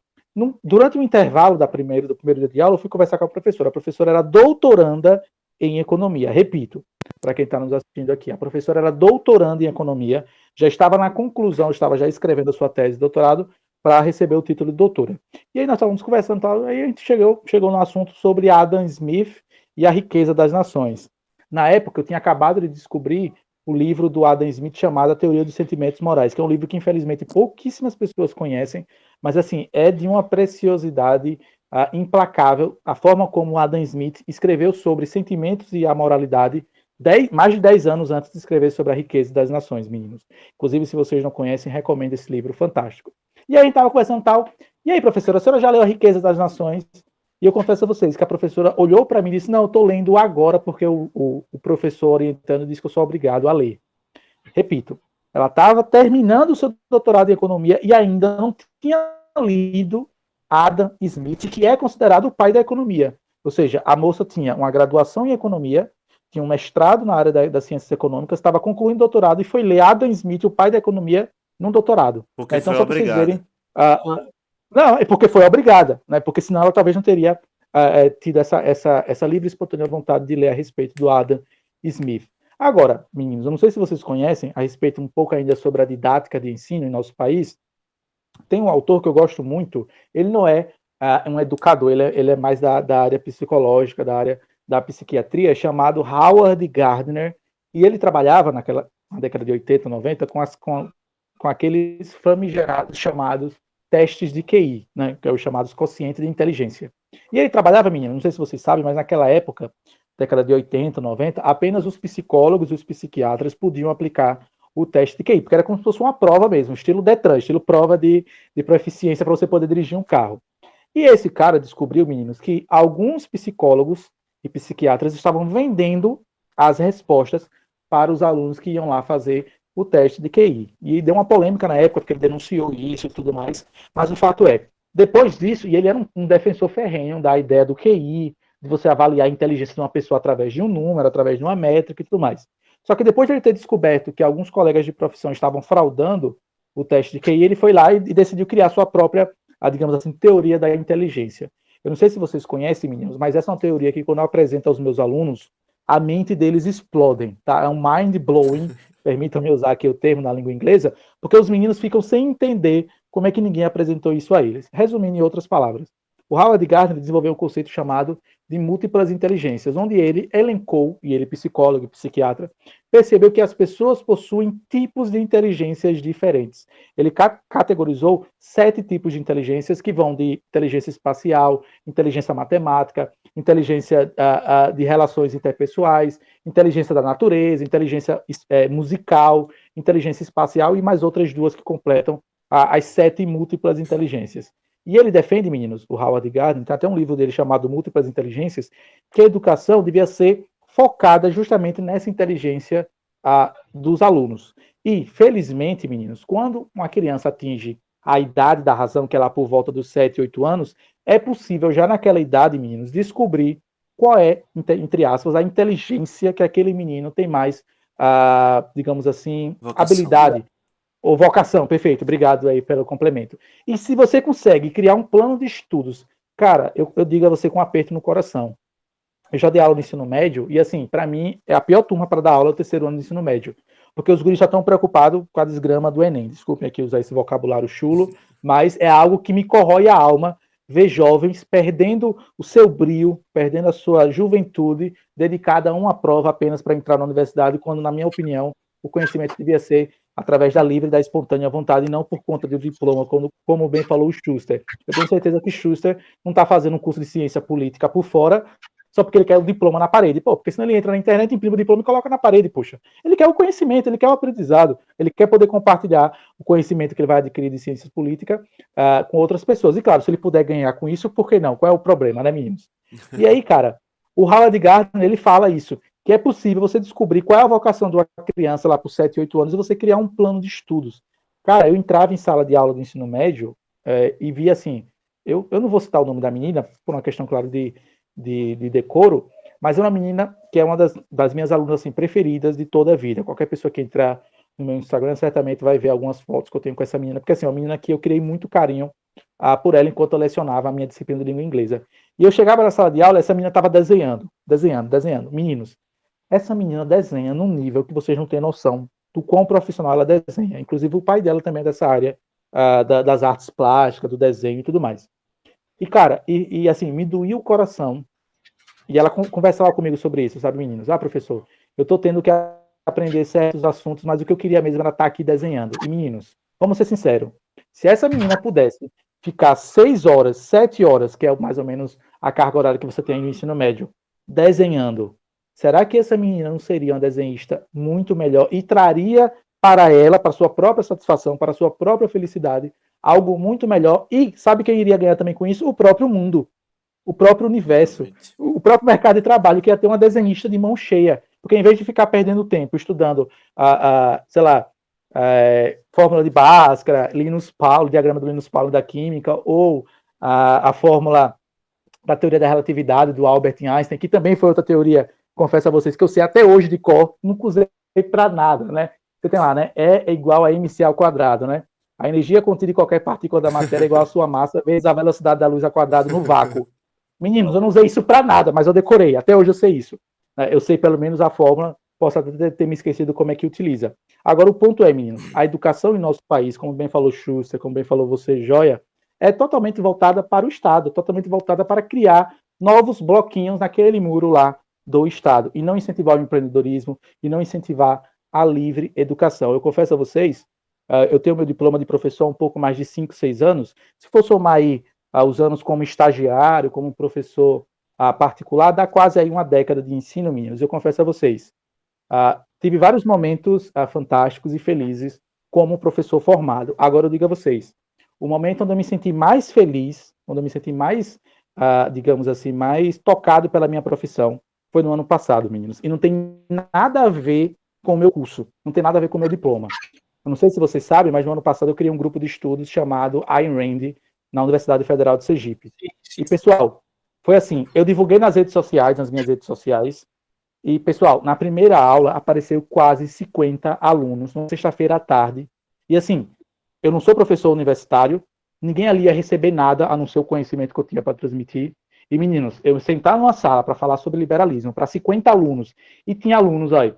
Durante o intervalo do primeiro dia de aula, eu fui conversar com a professora. A professora era doutoranda em economia. Repito, para quem está nos assistindo aqui, a professora era doutoranda em economia, já estava na conclusão, estava já escrevendo a sua tese de doutorado para receber o título de doutora. E aí nós estávamos conversando, tal, aí a gente chegou no assunto sobre Adam Smith e a riqueza das nações. Na época, eu tinha acabado de descobrir o livro do Adam Smith chamado A Teoria dos Sentimentos Morais, que é um livro que, infelizmente, pouquíssimas pessoas conhecem, mas, assim, é de uma preciosidade implacável a forma como Adam Smith escreveu sobre sentimentos e a moralidade mais de 10 anos antes de escrever sobre a riqueza das nações, meninos. Inclusive, se vocês não conhecem, recomendo esse livro fantástico. E aí a gente estava conversando tal. E aí, professora, a senhora já leu A Riqueza das Nações? E eu confesso a vocês que a professora olhou para mim e disse, não, eu estou lendo agora porque o professor orientando disse que eu sou obrigado a ler. Repito, ela estava terminando o seu doutorado em economia e ainda não tinha lido Adam Smith, que é considerado o pai da economia. Ou seja, a moça tinha uma graduação em economia, tinha um mestrado na área das ciências econômicas, estava concluindo doutorado e foi ler Adam Smith, o pai da economia, num doutorado. Porque então, foi só para vocês obrigada. verem... Não, é porque foi obrigada, né? Porque senão ela talvez não teria tido essa livre e espontânea vontade de ler a respeito do Adam Smith. Agora, meninos, eu não sei se vocês conhecem, a respeito um pouco ainda sobre a didática de ensino em nosso país, tem um autor que eu gosto muito, ele não é um educador, ele é mais da área psicológica, da área da psiquiatria, chamado Howard Gardner, e ele trabalhava na década de 80, 90, com aqueles famigerados chamados testes de QI, né, que é os chamados quocientes de inteligência. E ele trabalhava, menino, não sei se vocês sabem, mas naquela época, década de 80, 90, apenas os psicólogos e os psiquiatras podiam aplicar o teste de QI, porque era como se fosse uma prova mesmo, estilo Detran, estilo prova de proficiência para você poder dirigir um carro. E esse cara descobriu, meninos, que alguns psicólogos e psiquiatras estavam vendendo as respostas para os alunos que iam lá fazer o teste de QI. E deu uma polêmica na época, porque ele denunciou isso e tudo mais, mas o fato é, depois disso, e ele era um defensor ferrenho da ideia do QI, de você avaliar a inteligência de uma pessoa através de um número, através de uma métrica e tudo mais. Só que depois de ele ter descoberto que alguns colegas de profissão estavam fraudando o teste de QI, ele foi lá e decidiu criar sua própria, digamos assim, teoria da inteligência. Eu não sei se vocês conhecem, meninos, mas essa é uma teoria que, quando eu apresento aos meus alunos, a mente deles explodem, tá? É um mind-blowing, permitam-me usar aqui o termo na língua inglesa, porque os meninos ficam sem entender como é que ninguém apresentou isso a eles. Resumindo em outras palavras, o Howard Gardner desenvolveu um conceito chamado de múltiplas inteligências, onde ele elencou, e ele psicólogo e psiquiatra, percebeu que as pessoas possuem tipos de inteligências diferentes. Ele categorizou 7 tipos de inteligências, que vão de inteligência espacial, inteligência matemática, inteligência de relações interpessoais, inteligência da natureza, inteligência musical, inteligência espacial e mais outras 2 que completam as 7 múltiplas inteligências. E ele defende, meninos, o Howard Gardner, tem até um livro dele chamado Múltiplas Inteligências, que a educação devia ser focada justamente nessa inteligência dos alunos. E, felizmente, meninos, quando uma criança atinge a idade da razão, que é lá por volta dos 7, 8 anos, é possível já naquela idade, meninos, descobrir qual é, entre aspas, a inteligência que aquele menino tem mais, digamos assim, Vocação. habilidade ou vocação. Perfeito, obrigado aí pelo complemento. E se você consegue criar um plano de estudos, cara, eu digo a você com um aperto no coração. Eu já dei aula no ensino médio e, assim, para mim, é a pior turma para dar aula o terceiro ano do ensino médio. Porque os guris já estão preocupados com a desgrama do Enem. Desculpem aqui usar esse vocabulário chulo, mas é algo que me corrói a alma ver jovens perdendo o seu brio, perdendo a sua juventude, dedicada a uma prova apenas para entrar na universidade, quando, na minha opinião, o conhecimento devia ser através da livre e da espontânea vontade, e não por conta do diploma, como bem falou o Schuster. Eu tenho certeza que Schuster não está fazendo um curso de ciência política por fora, só porque ele quer o diploma na parede. Pô, porque senão ele entra na internet, imprime o diploma e coloca na parede, poxa. Ele quer o conhecimento, ele quer o aprendizado, ele quer poder compartilhar o conhecimento que ele vai adquirir de ciências políticas com outras pessoas. E claro, se ele puder ganhar com isso, por que não? Qual é o problema, né, meninos? E aí, cara, o Howard Gardner, ele fala isso, que é possível você descobrir qual é a vocação de uma criança lá por 7, 8 anos e você criar um plano de estudos. Cara, eu entrava em sala de aula do ensino médio e via assim, eu não vou citar o nome da menina, por uma questão, claro, de decoro, mas é uma menina que é uma das minhas alunas assim, preferidas de toda a vida. Qualquer pessoa que entrar no meu Instagram certamente vai ver algumas fotos que eu tenho com essa menina, porque assim, é uma menina que eu criei muito carinho por ela enquanto eu lecionava a minha disciplina de língua inglesa. E eu chegava na sala de aula, essa menina estava desenhando. Meninos, essa menina desenha num nível que vocês não têm noção do quão profissional ela desenha. Inclusive o pai dela também é dessa área das artes plásticas, do desenho e tudo mais. E, cara, assim, me doía o coração. E ela conversava comigo sobre isso, sabe, meninos? Professor, eu tô tendo que aprender certos assuntos, mas o que eu queria mesmo era estar aqui desenhando. E, meninos, vamos ser sinceros, se essa menina pudesse ficar 6 horas, 7 horas, que é mais ou menos a carga horária que você tem no ensino médio, desenhando, será que essa menina não seria uma desenhista muito melhor e traria para ela, para sua própria satisfação, para sua própria felicidade, algo muito melhor? E sabe quem iria ganhar também com isso? O próprio mundo, o próprio universo, o próprio mercado de trabalho, que ia ter uma desenhista de mão cheia. Porque em vez de ficar perdendo tempo estudando sei lá, fórmula de Bhaskara, Linus Pauling, diagrama do Linus Pauling da química, ou a fórmula da teoria da relatividade do Albert Einstein, que também foi outra teoria, confesso a vocês, que eu sei até hoje de cor, nunca usei para nada, né? Você tem lá, né? E é igual a mc ao quadrado, né? A energia contida em qualquer partícula da matéria é igual a sua massa vezes a velocidade da luz ao quadrado no vácuo. Meninos, eu não usei isso para nada, mas eu decorei. Até hoje eu sei isso. Eu sei pelo menos a fórmula, posso até ter me esquecido como é que utiliza. Agora, o ponto é, meninos, a educação em nosso país, como bem falou Schuster, como bem falou você, Joia, é totalmente voltada para o Estado, totalmente voltada para criar novos bloquinhos naquele muro lá do Estado, e não incentivar o empreendedorismo, e não incentivar a livre educação. Eu confesso a vocês, eu tenho meu diploma de professor há um pouco mais de 5, 6 anos. Se for somar aí os anos como estagiário, como professor particular, dá quase aí uma década de ensino, meninos. Eu confesso a vocês, tive vários momentos fantásticos e felizes como professor formado. Agora eu digo a vocês, o momento onde eu me senti mais feliz, onde eu me senti mais, digamos assim, mais tocado pela minha profissão, foi no ano passado, meninos. E não tem nada a ver com o meu curso, não tem nada a ver com o meu diploma. Eu não sei se vocês sabem, mas no ano passado eu criei um grupo de estudos chamado Ayn Rand, na Universidade Federal de Sergipe. E, pessoal, foi assim, eu divulguei nas minhas redes sociais, e, pessoal, na primeira aula apareceu quase 50 alunos, na sexta-feira à tarde, e assim, eu não sou professor universitário, ninguém ali ia receber nada, a não ser o conhecimento que eu tinha para transmitir, e, meninos, eu sentar numa sala para falar sobre liberalismo, para 50 alunos, e tinha alunos aí,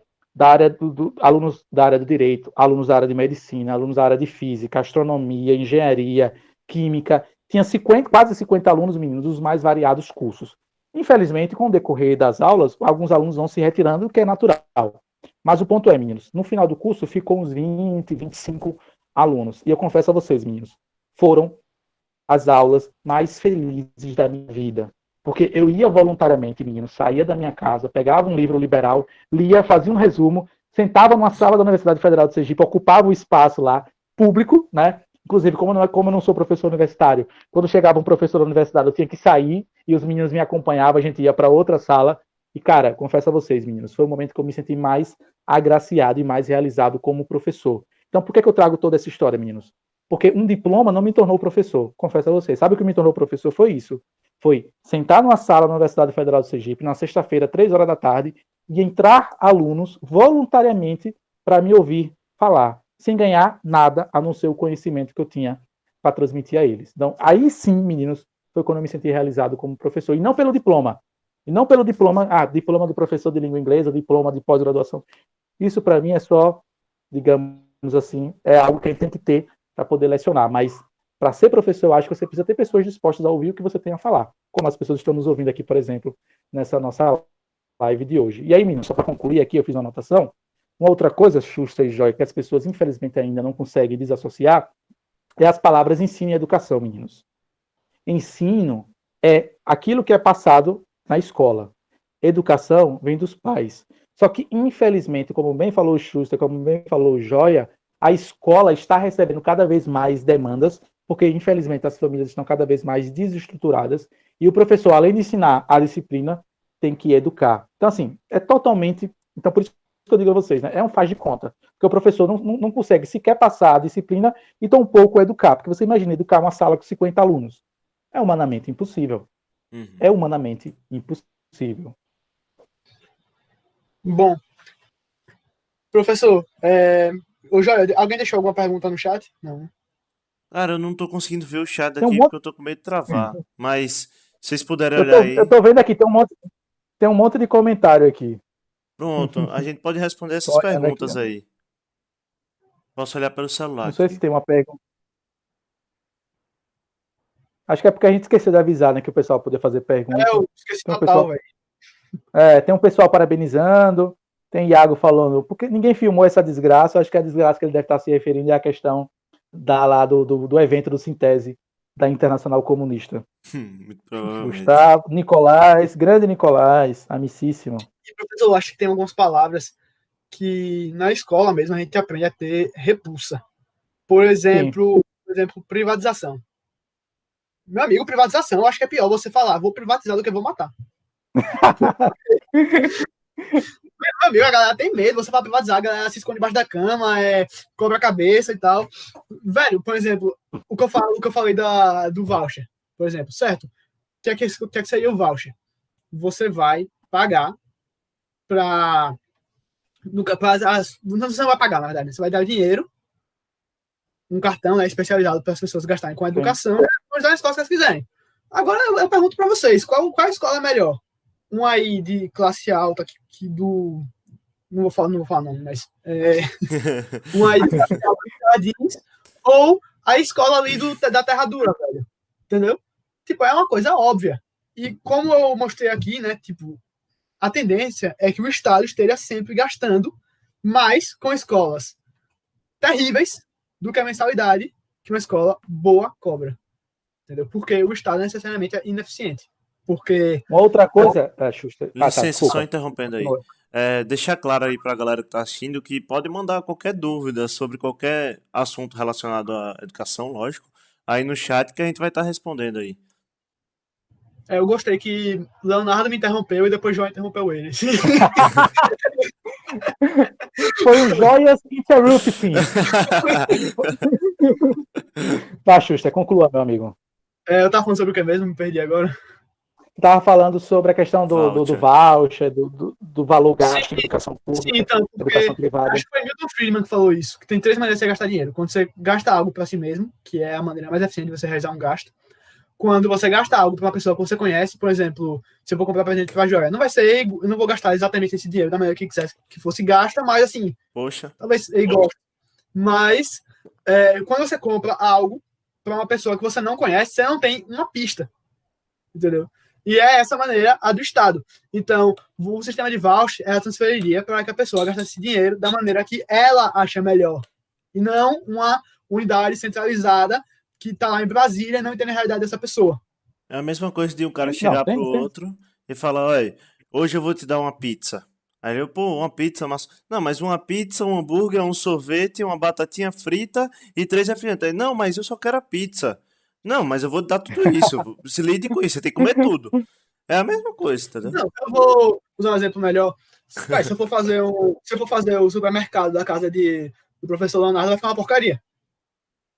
alunos da área do direito, alunos da área de medicina, alunos da área de física, astronomia, engenharia, química, tinha quase 50 alunos, meninos, dos mais variados cursos. Infelizmente, com o decorrer das aulas, alguns alunos vão se retirando, o que é natural. Mas o ponto é, meninos, no final do curso ficou uns 20, 25 alunos. E eu confesso a vocês, meninos, foram as aulas mais felizes da minha vida. Porque eu ia voluntariamente, meninos, saía da minha casa, pegava um livro liberal, lia, fazia um resumo, sentava numa sala da Universidade Federal de Sergipe, ocupava o espaço lá, público, né? Inclusive, como eu não sou professor universitário, quando chegava um professor universitário, eu tinha que sair e os meninos me acompanhavam, a gente ia para outra sala. E, cara, confesso a vocês, meninos, foi o momento que eu me senti mais agraciado e mais realizado como professor. Então, por que eu trago toda essa história, meninos? Porque um diploma não me tornou professor, confesso a vocês. Sabe o que me tornou professor? Foi isso. Foi sentar numa sala na Universidade Federal do Sergipe, na sexta-feira, 3 horas da tarde, e entrar alunos voluntariamente para me ouvir falar, sem ganhar nada, a não ser o conhecimento que eu tinha para transmitir a eles. Então, aí sim, meninos, foi quando eu me senti realizado como professor. E não pelo diploma. E não pelo diploma, diploma de professor de língua inglesa, diploma de pós-graduação. Isso, para mim, é só, digamos assim, é algo que a gente tem que ter para poder lecionar. Mas, para ser professor, eu acho que você precisa ter pessoas dispostas a ouvir o que você tem a falar. Como as pessoas estão nos ouvindo aqui, por exemplo, nessa nossa live de hoje. E aí, meninos, só para concluir aqui, eu fiz uma anotação. Uma outra coisa, Xuxa e Joy, que as pessoas, infelizmente, ainda não conseguem desassociar, é as palavras ensino e educação, meninos. Ensino é aquilo que é passado na escola. Educação vem dos pais. Só que, infelizmente, como bem falou o Xuxa, como bem falou o Joia, a escola está recebendo cada vez mais demandas, porque, infelizmente, as famílias estão cada vez mais desestruturadas, e o professor, além de ensinar a disciplina, tem que educar. Então, assim, é totalmente... Então, por isso que eu digo a vocês, né? É um faz de conta. Porque o professor não consegue sequer passar a disciplina e tampouco educar. Porque você imagina educar uma sala com 50 alunos. É humanamente impossível. É humanamente impossível. Bom, professor, alguém deixou alguma pergunta no chat? Não. Cara, eu não tô conseguindo ver o chat Tem um aqui monte... porque eu tô com medo de travar. Mas, se vocês puderem eu, olhar tô, eu aí. tô vendo aqui, tem um monte de comentário aqui. Pronto, a gente pode responder essas Tô olhando aqui, perguntas ó. aí. Posso olhar pelo celular Não sei se aqui. tem uma pergunta. Acho que é porque a gente esqueceu de avisar, né, que o pessoal podia fazer pergunta. Eu esqueci Tem um total, pessoal, tem um pessoal parabenizando, tem Iago falando, porque ninguém filmou essa desgraça, acho que a desgraça que ele deve estar se referindo é a questão do evento do Sintese da Internacional Comunista. Muito provavelmente. Gustavo, Nicolás, grande Nicolás, amicíssimo. E, professor, eu acho que tem algumas palavras que na escola mesmo a gente aprende a ter repulsa. Por exemplo, privatização. Meu amigo, privatização, eu acho que é pior você falar, vou privatizar do que vou matar. Meu amigo, a galera tem medo, você fala privatizar, a galera se esconde debaixo da cama, cobra a cabeça e tal. Velho, por exemplo, o que eu falei do voucher, por exemplo, certo? O que é que seria o voucher? Você vai pagar para você não vai pagar, na verdade, você vai dar dinheiro, um cartão, né, especializado para as pessoas gastarem com a educação, pode dar as escolas que elas quiserem. Agora eu pergunto para vocês, qual escola é melhor? Um aí de classe alta que do não vou falar nome, mas um aí de classe alta de Jardins, ou a escola ali da Terra Dura, velho. Entendeu? Tipo, é uma coisa óbvia. E como eu mostrei aqui, né, tipo, a tendência é que o Estado esteja sempre gastando mais com escolas terríveis do que a mensalidade que uma escola boa cobra. Entendeu? Porque o Estado necessariamente é ineficiente. Porque... Uma outra coisa... Xuxa. Licença, só interrompendo aí. Deixar claro aí pra galera que tá assistindo que pode mandar qualquer dúvida sobre qualquer assunto relacionado à educação, lógico, aí no chat que a gente vai estar respondendo aí. Eu gostei que Leonardo me interrompeu e depois João interrompeu ele. Foi o Joias Interrupting. Tá, Xuxa, conclua, meu amigo. Eu tava falando sobre o que mesmo? Me perdi agora. Estava falando sobre a questão do voucher, do valor gasto em educação pública, então, educação privada. Acho que foi Milton Friedman que falou isso, que tem 3 maneiras de você gastar dinheiro. Quando você gasta algo para si mesmo, que é a maneira mais eficiente de você realizar um gasto. Quando você gasta algo para uma pessoa que você conhece, por exemplo, se eu vou comprar presente para a Joia, não vai ser, eu não vou gastar exatamente esse dinheiro da maneira que quisesse que fosse gasta, mas assim, poxa, talvez ele goste. Mas quando você compra algo para uma pessoa que você não conhece, você não tem uma pista, entendeu? E é essa maneira a do Estado. Então, o sistema de voucher, ela transferiria para que a pessoa gastasse esse dinheiro da maneira que ela acha melhor. E não uma unidade centralizada que está lá em Brasília e não entende a realidade dessa pessoa. É a mesma coisa de um cara chegar pro outro e falar, olha, hoje eu vou te dar uma pizza. Aí eu, uma pizza, mas... Não, mas uma pizza, um hambúrguer, um sorvete, uma batatinha frita e 3 refrigerantes. Aí, não, mas eu só quero a pizza. Não, mas eu vou te dar tudo isso. Se lide com isso, você tem que comer tudo. É a mesma coisa, entendeu? Não, eu vou usar um exemplo melhor. Se eu for fazer o supermercado da casa do professor Leonardo, vai ficar uma porcaria.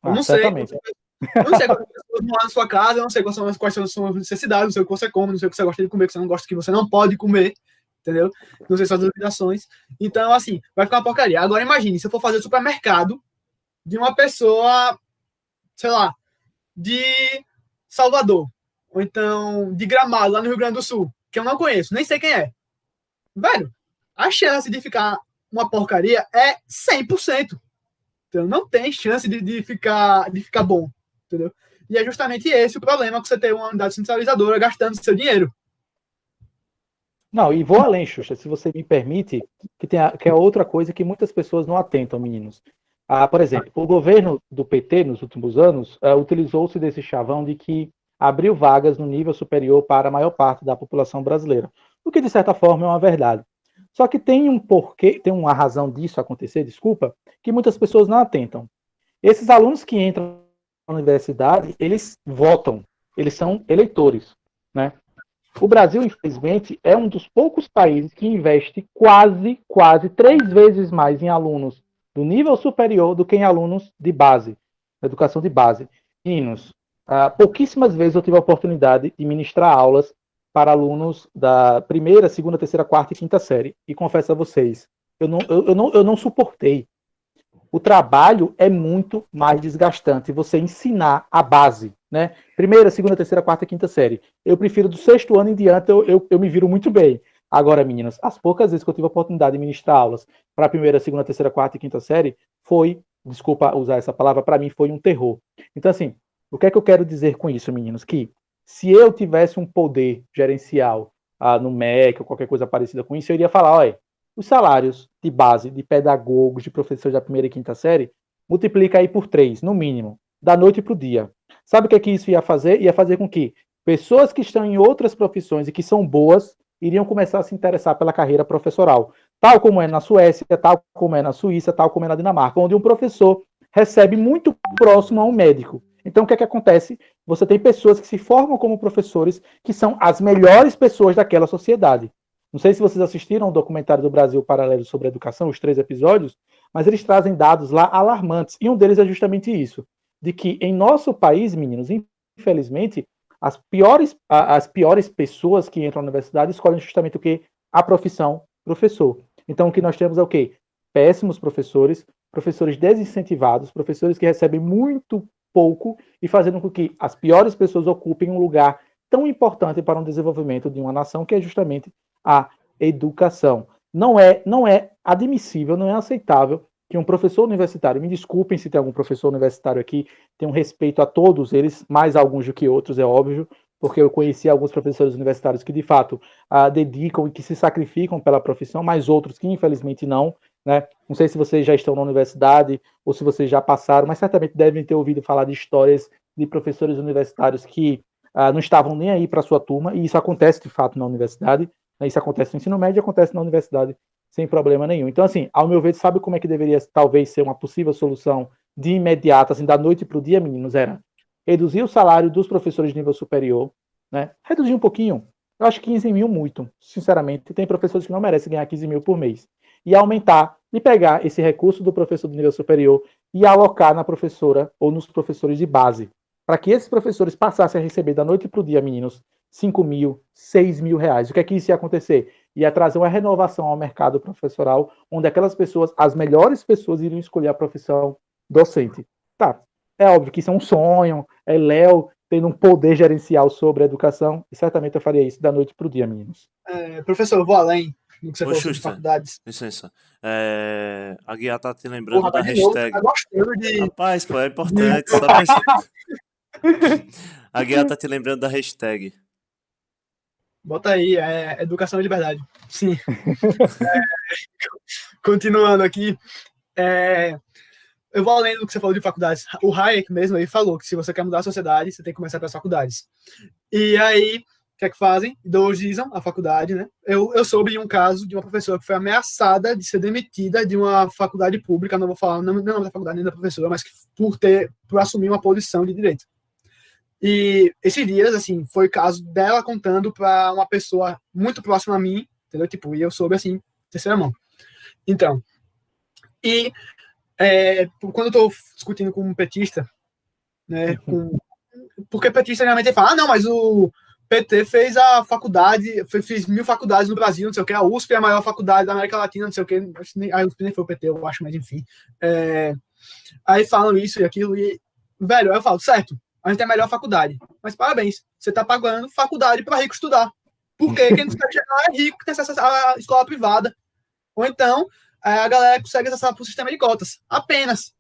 Eu não sei. Certamente. Eu não sei quais pessoas vão lá na sua casa, eu não sei quais são as suas necessidades, não sei o que você come, não sei o que você gosta de comer, o que você não gosta, o que você não pode comer, entendeu? Não sei suas limitações. Então, assim, vai ficar uma porcaria. Agora, imagine, se eu for fazer supermercado de uma pessoa, sei lá, de Salvador, ou então de Gramado, lá no Rio Grande do Sul, que eu não conheço, nem sei quem é. Velho, a chance de ficar uma porcaria é 100%. Então, não tem chance de ficar bom, entendeu? E é justamente esse o problema que você ter uma unidade centralizadora gastando seu dinheiro. Não, e vou além, Xuxa, se você me permite, que é outra coisa que muitas pessoas não atentam, meninos. Por exemplo, o governo do PT, nos últimos anos, utilizou-se desse chavão de que abriu vagas no nível superior para a maior parte da população brasileira, o que, de certa forma, é uma verdade. Só que tem um porquê, tem uma razão disso acontecer, desculpa, que muitas pessoas não atentam. Esses alunos que entram na universidade, eles votam, eles são eleitores, né? O Brasil, infelizmente, é um dos poucos países que investe quase 3 vezes mais em alunos do nível superior do que em alunos de base, educação de base. Meninos, pouquíssimas vezes eu tive a oportunidade de ministrar aulas para alunos da primeira, segunda, terceira, quarta e quinta série. E confesso a vocês, eu não suportei. O trabalho é muito mais desgastante você ensinar a base, né? Primeira, segunda, terceira, quarta, quinta série. Eu prefiro do sexto ano em diante, eu me viro muito bem. Agora, meninas, as poucas vezes que eu tive a oportunidade de ministrar aulas para a primeira, segunda, terceira, quarta e quinta série, desculpa usar essa palavra, para mim foi um terror. Então, assim, o que é que eu quero dizer com isso, meninos? Que se eu tivesse um poder gerencial no MEC ou qualquer coisa parecida com isso, eu iria falar, olha, os salários de base de pedagogos, de professores da primeira e quinta série, multiplica aí por 3, no mínimo, da noite para o dia. Sabe o que é que isso ia fazer? Ia fazer com que pessoas que estão em outras profissões e que são boas iriam começar a se interessar pela carreira professoral, tal como é na Suécia, tal como é na Suíça, tal como é na Dinamarca, onde um professor recebe muito próximo a um médico. Então, o que é que acontece? Você tem pessoas que se formam como professores que são as melhores pessoas daquela sociedade. Não sei se vocês assistiram o documentário do Brasil Paralelo sobre educação, os 3 episódios, mas eles trazem dados lá alarmantes. E um deles é justamente isso, de que em nosso país, meninos, infelizmente, as piores pessoas que entram na universidade escolhem justamente o quê? A profissão professor. Então, o que nós temos é o quê? Péssimos professores, professores desincentivados, professores que recebem muito pouco e fazendo com que as piores pessoas ocupem um lugar tão importante para o desenvolvimento de uma nação, que é justamente a educação. Não é admissível, não é aceitável que um professor universitário, me desculpem se tem algum professor universitário aqui, tenho respeito a todos eles, mais alguns do que outros, é óbvio, porque eu conheci alguns professores universitários que de fato dedicam e que se sacrificam pela profissão, mas outros que infelizmente não, né? Não sei se vocês já estão na universidade ou se vocês já passaram, mas certamente devem ter ouvido falar de histórias de professores universitários que não estavam nem aí para a sua turma, e isso acontece de fato na universidade, né? Isso acontece no ensino médio, acontece na universidade sem problema nenhum. Então, assim, ao meu ver, sabe como é que deveria talvez ser uma possível solução de imediato, assim, da noite para o dia, meninos? Era reduzir o salário dos professores de nível superior, né? Reduzir um pouquinho. Eu acho 15 mil muito, sinceramente. Tem professores que não merecem ganhar 15 mil por mês. E aumentar, e pegar esse recurso do professor de nível superior e alocar na professora ou nos professores de base, para que esses professores passassem a receber da noite para o dia, meninos, 5 mil, 6 mil reais. O que é que isso ia acontecer? Ia trazer uma renovação ao mercado professoral, onde aquelas pessoas, as melhores pessoas, iriam escolher a profissão docente. Tá, é óbvio que isso é um sonho, é Léo tendo um poder gerencial sobre a educação, e certamente eu faria isso da noite para o dia, meninos. Professor, eu vou além do que você Ô, falou sobre Xuxa, faculdades. licença. A Guia tá te lembrando Porra, da mas de novo, você tá hashtag. gostando de... Rapaz, pô, é importante. Só pensa... A Guia tá te lembrando da hashtag. Bota aí, educação e liberdade. Sim. Continuando aqui, eu vou além do que você falou de faculdades. O Hayek mesmo aí falou que se você quer mudar a sociedade, você tem que começar pelas faculdades. E aí, o que é que fazem? Ideologizam a faculdade, né? Eu soube de um caso de uma professora que foi ameaçada de ser demitida de uma faculdade pública, não vou falar o nome da faculdade nem da professora, mas que por assumir uma posição de direito. E esses dias, assim, foi caso dela contando para uma pessoa muito próxima a mim, entendeu? Tipo, e eu soube, assim, terceira mão. Então, e quando eu estou discutindo com um petista, né, porque petista geralmente fala, não, mas o PT fez a faculdade, fez 1000 faculdades no Brasil, não sei o que, a USP é a maior faculdade da América Latina, não sei o que, a USP nem foi o PT, eu acho, mas enfim. Aí falam isso e aquilo, e, velho, eu falo, certo, a gente é a melhor faculdade, mas parabéns, você tá pagando faculdade para rico estudar. Porque quem consegue chegar é rico, que tem acesso à escola privada. Ou então, a galera consegue acessar para o sistema de cotas, apenas.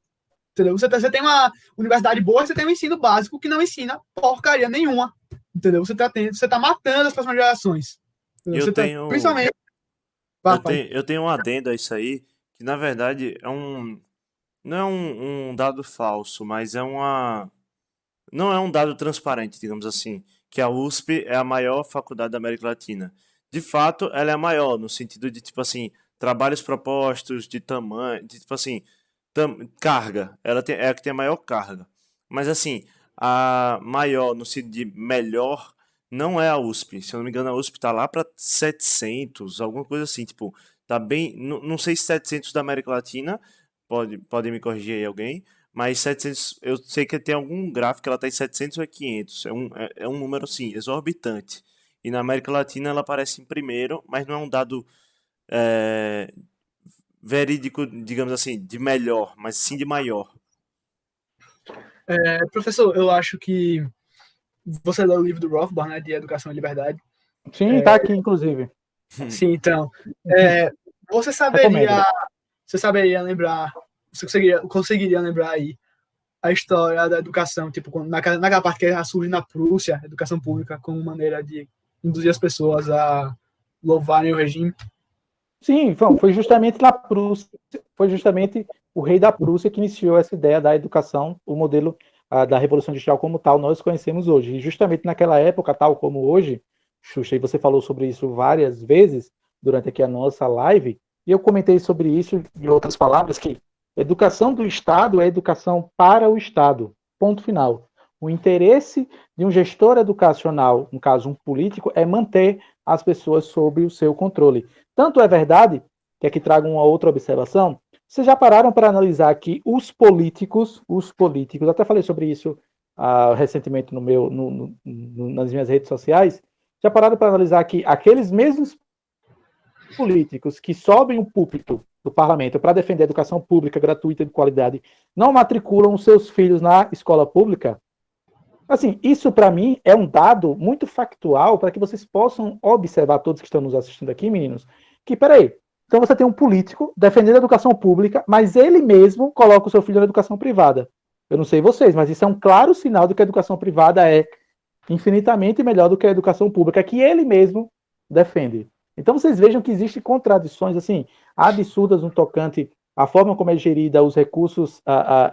Entendeu? Você tem uma universidade boa, você tem um ensino básico que não ensina porcaria nenhuma. Entendeu? Você tá matando as próximas gerações. Principalmente. Eu tenho um adendo a isso aí, que na verdade não é um dado falso, mas não é um dado transparente, digamos assim, que a USP é a maior faculdade da América Latina. De fato, ela é a maior, no sentido de, tipo assim, trabalhos propostos, de tamanho, de, tipo assim, carga. É a que tem a maior carga. Mas, assim, a maior, no sentido de melhor, não é a USP. Se eu não me engano, a USP tá lá para 700, alguma coisa assim, tipo, tá bem, não sei se 700 da América Latina, pode me corrigir aí alguém, mas 700, eu sei que tem algum gráfico que ela está em 700 ou 500. É um número, assim, exorbitante. E na América Latina ela aparece em primeiro, mas não é um dado é, verídico, digamos assim, de melhor, mas sim de maior. Professor, eu acho que você leu o livro do Rothbard, né, de Educação e Liberdade. Sim, tá aqui, inclusive. Sim, então. Você Recomendo. saberia lembrar, você conseguiria lembrar aí a história da educação, tipo, naquela parte que surge na Prússia, a educação pública, como maneira de induzir as pessoas a louvarem o regime? Sim, foi justamente na Prússia, foi justamente o rei da Prússia que iniciou essa ideia da educação, o modelo da Revolução Industrial como tal, nós conhecemos hoje. E justamente naquela época, tal como hoje, Xuxa, e você falou sobre isso várias vezes durante aqui a nossa live, e eu comentei sobre isso em outras palavras, que educação do Estado é educação para o Estado, ponto final. O interesse de um gestor educacional, no caso um político, é manter as pessoas sob o seu controle. Tanto é verdade, que aqui trago uma outra observação, vocês já pararam para analisar que os políticos, até falei sobre isso recentemente nas minhas redes sociais, já pararam para analisar que aqueles mesmos políticos que sobem o púlpito do parlamento para defender a educação pública gratuita de qualidade não matriculam os seus filhos na escola pública? Assim, isso para mim é um dado muito factual para que vocês possam observar, todos que estão nos assistindo aqui, meninos, que, peraí, então você tem um político defendendo a educação pública, mas ele mesmo coloca o seu filho na educação privada. Eu não sei vocês, mas isso é um claro sinal de que a educação privada é infinitamente melhor do que a educação pública, que ele mesmo defende. Então vocês vejam que existem contradições assim absurdas no tocante à forma como é gerida os recursos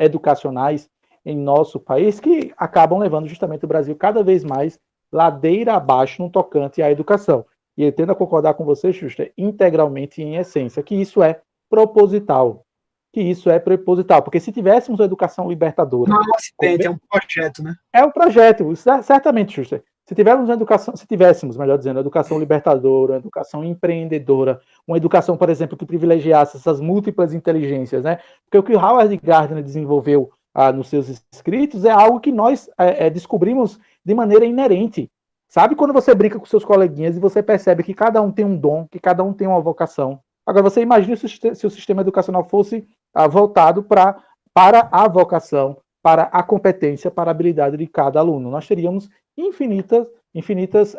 educacionais em nosso país, que acabam levando justamente o Brasil cada vez mais ladeira abaixo no tocante à educação. E eu tendo a concordar com você, Xuxa, integralmente em essência, que isso é proposital. Porque se tivéssemos uma educação libertadora... Não é um acidente, é um projeto, né? É um projeto, certamente, Xuxa. Se tivéssemos, melhor dizendo, uma educação libertadora, uma educação empreendedora, uma educação, por exemplo, que privilegiasse essas múltiplas inteligências, né? Porque o que o Howard Gardner desenvolveu nos seus escritos é algo que nós descobrimos de maneira inerente. Sabe quando você brinca com seus coleguinhas e você percebe que cada um tem um dom, que cada um tem uma vocação? Agora, você imagina se o sistema educacional fosse voltado para a vocação, para a competência, para a habilidade de cada aluno. Nós teríamos infinitos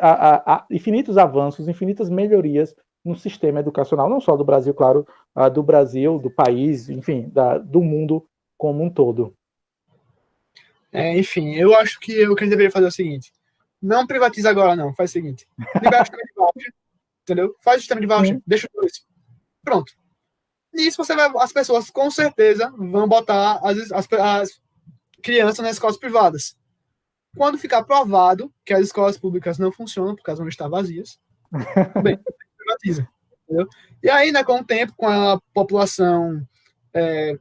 avanços, infinitas melhorias no sistema educacional, não só do Brasil, claro, do Brasil, do país, enfim, do mundo como um todo. Enfim, eu acho que o que a gente deveria fazer é o seguinte: não privatiza agora, não. Faz o seguinte: libera o sistema de voucher, entendeu? Faz o sistema de voucher, deixa tudo isso. Pronto. Nisso as pessoas com certeza vão botar as crianças nas escolas privadas. Quando ficar provado que as escolas públicas não funcionam, porque elas vão estar vazias, bem, privatiza. Entendeu? E aí, né, com o tempo, com a população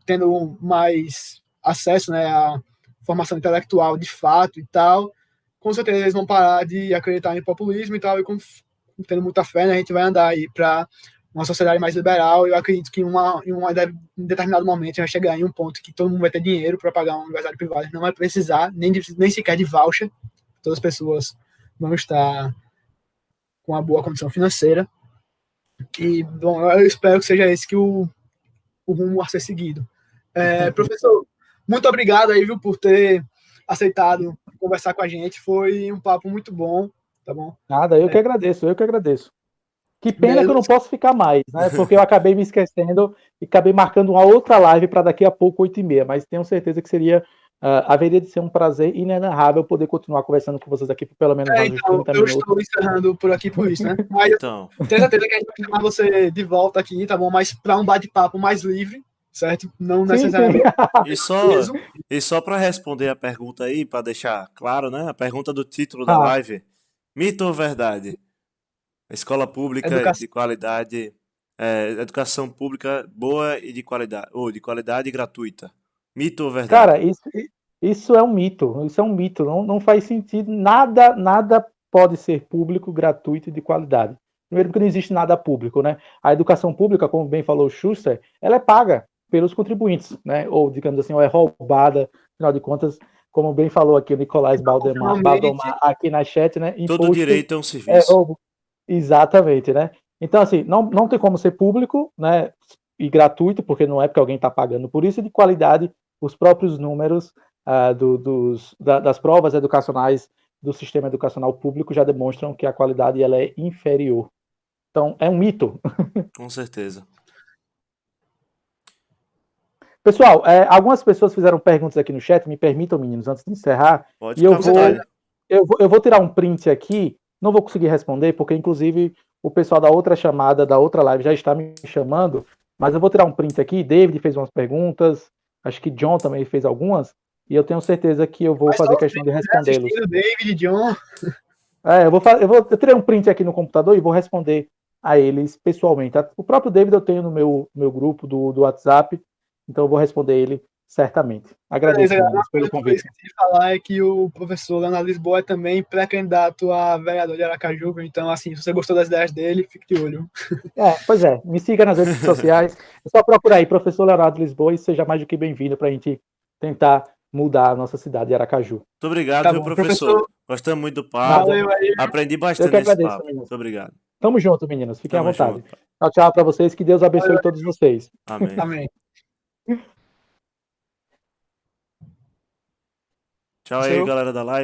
tendo mais acesso, né, à formação intelectual de fato e tal, com certeza eles vão parar de acreditar em populismo e tal, e tendo muita fé, né, a gente vai andar aí para uma sociedade mais liberal. Eu acredito que em determinado momento vai chegar em um ponto que todo mundo vai ter dinheiro para pagar uma universidade privada, não vai precisar nem sequer de voucher. Todas as pessoas vão estar com uma boa condição financeira. E, bom, eu espero que seja esse que o rumo a ser seguido. Professor, muito obrigado aí, viu, por ter aceitado conversar com a gente. Foi um papo muito bom, tá bom? Nada, eu que agradeço. Que pena que eu não posso ficar mais, né? Porque eu acabei me esquecendo e acabei marcando uma outra live para daqui a pouco, 8h30, mas tenho certeza que haveria de ser um prazer inenarrável poder continuar conversando com vocês aqui por pelo menos mais uns 30 minutos. Eu estou encerrando por aqui por isso, né? Mas Então, tenho certeza que a gente vai chamar você de volta aqui, tá bom? Mas para um bate-papo mais livre, certo? Não necessariamente. E só para responder a pergunta aí, para deixar claro, né? A pergunta do título da live: mito ou verdade? Escola pública de qualidade, educação pública boa e de qualidade, ou de qualidade e gratuita. Mito ou verdade? Cara, isso é um mito. Isso é um mito. Não faz sentido. Nada pode ser público, gratuito e de qualidade. Primeiro, porque não existe nada público, né? A educação pública, como bem falou o Schuster, ela é paga pelos contribuintes, né? Ou, digamos assim, ou é roubada, afinal de contas, como bem falou aqui o Nicolás Baldomar aqui na chat, né? Todo direito é um serviço. Roubo. Exatamente, né? Então, assim, não tem como ser público, né? E gratuito, porque não é porque alguém está pagando por isso, e de qualidade, os próprios números das provas educacionais do sistema educacional público já demonstram que a qualidade ela é inferior. Então, é um mito. Com certeza. Pessoal, algumas pessoas fizeram perguntas aqui no chat, me permitam, meninos, antes de encerrar. Pode ficar à vontade. Eu vou tirar um print aqui, não vou conseguir responder, porque inclusive o pessoal da outra chamada, da outra live já está me chamando, mas eu vou tirar um print aqui. David fez umas perguntas, acho que John também fez algumas, e eu tenho certeza que eu vou fazer questão de respondê-los. David, John. Eu tirei um print aqui no computador e vou responder a eles pessoalmente. O próprio David eu tenho no meu grupo do WhatsApp, então eu vou responder ele certamente. Agradeço pelo convite. O que eu esqueci de falar é que o professor Leonardo Lisboa é também pré-candidato a vereador de Aracaju, então, assim, se você gostou das ideias dele, fique de olho. Pois é, me siga nas redes sociais, é só procurar aí, professor Leonardo Lisboa, e seja mais do que bem-vindo para a gente tentar mudar a nossa cidade de Aracaju. Muito obrigado, viu, professor? Gostamos muito do papo. Valeu aí. Aprendi bastante nesse papo. Meninos. Muito obrigado. Tamo junto, meninos. Fiquem à vontade. Junto. Tchau para vocês. Que Deus abençoe todos vocês. Amém. Amém. Tchau aí, galera da live.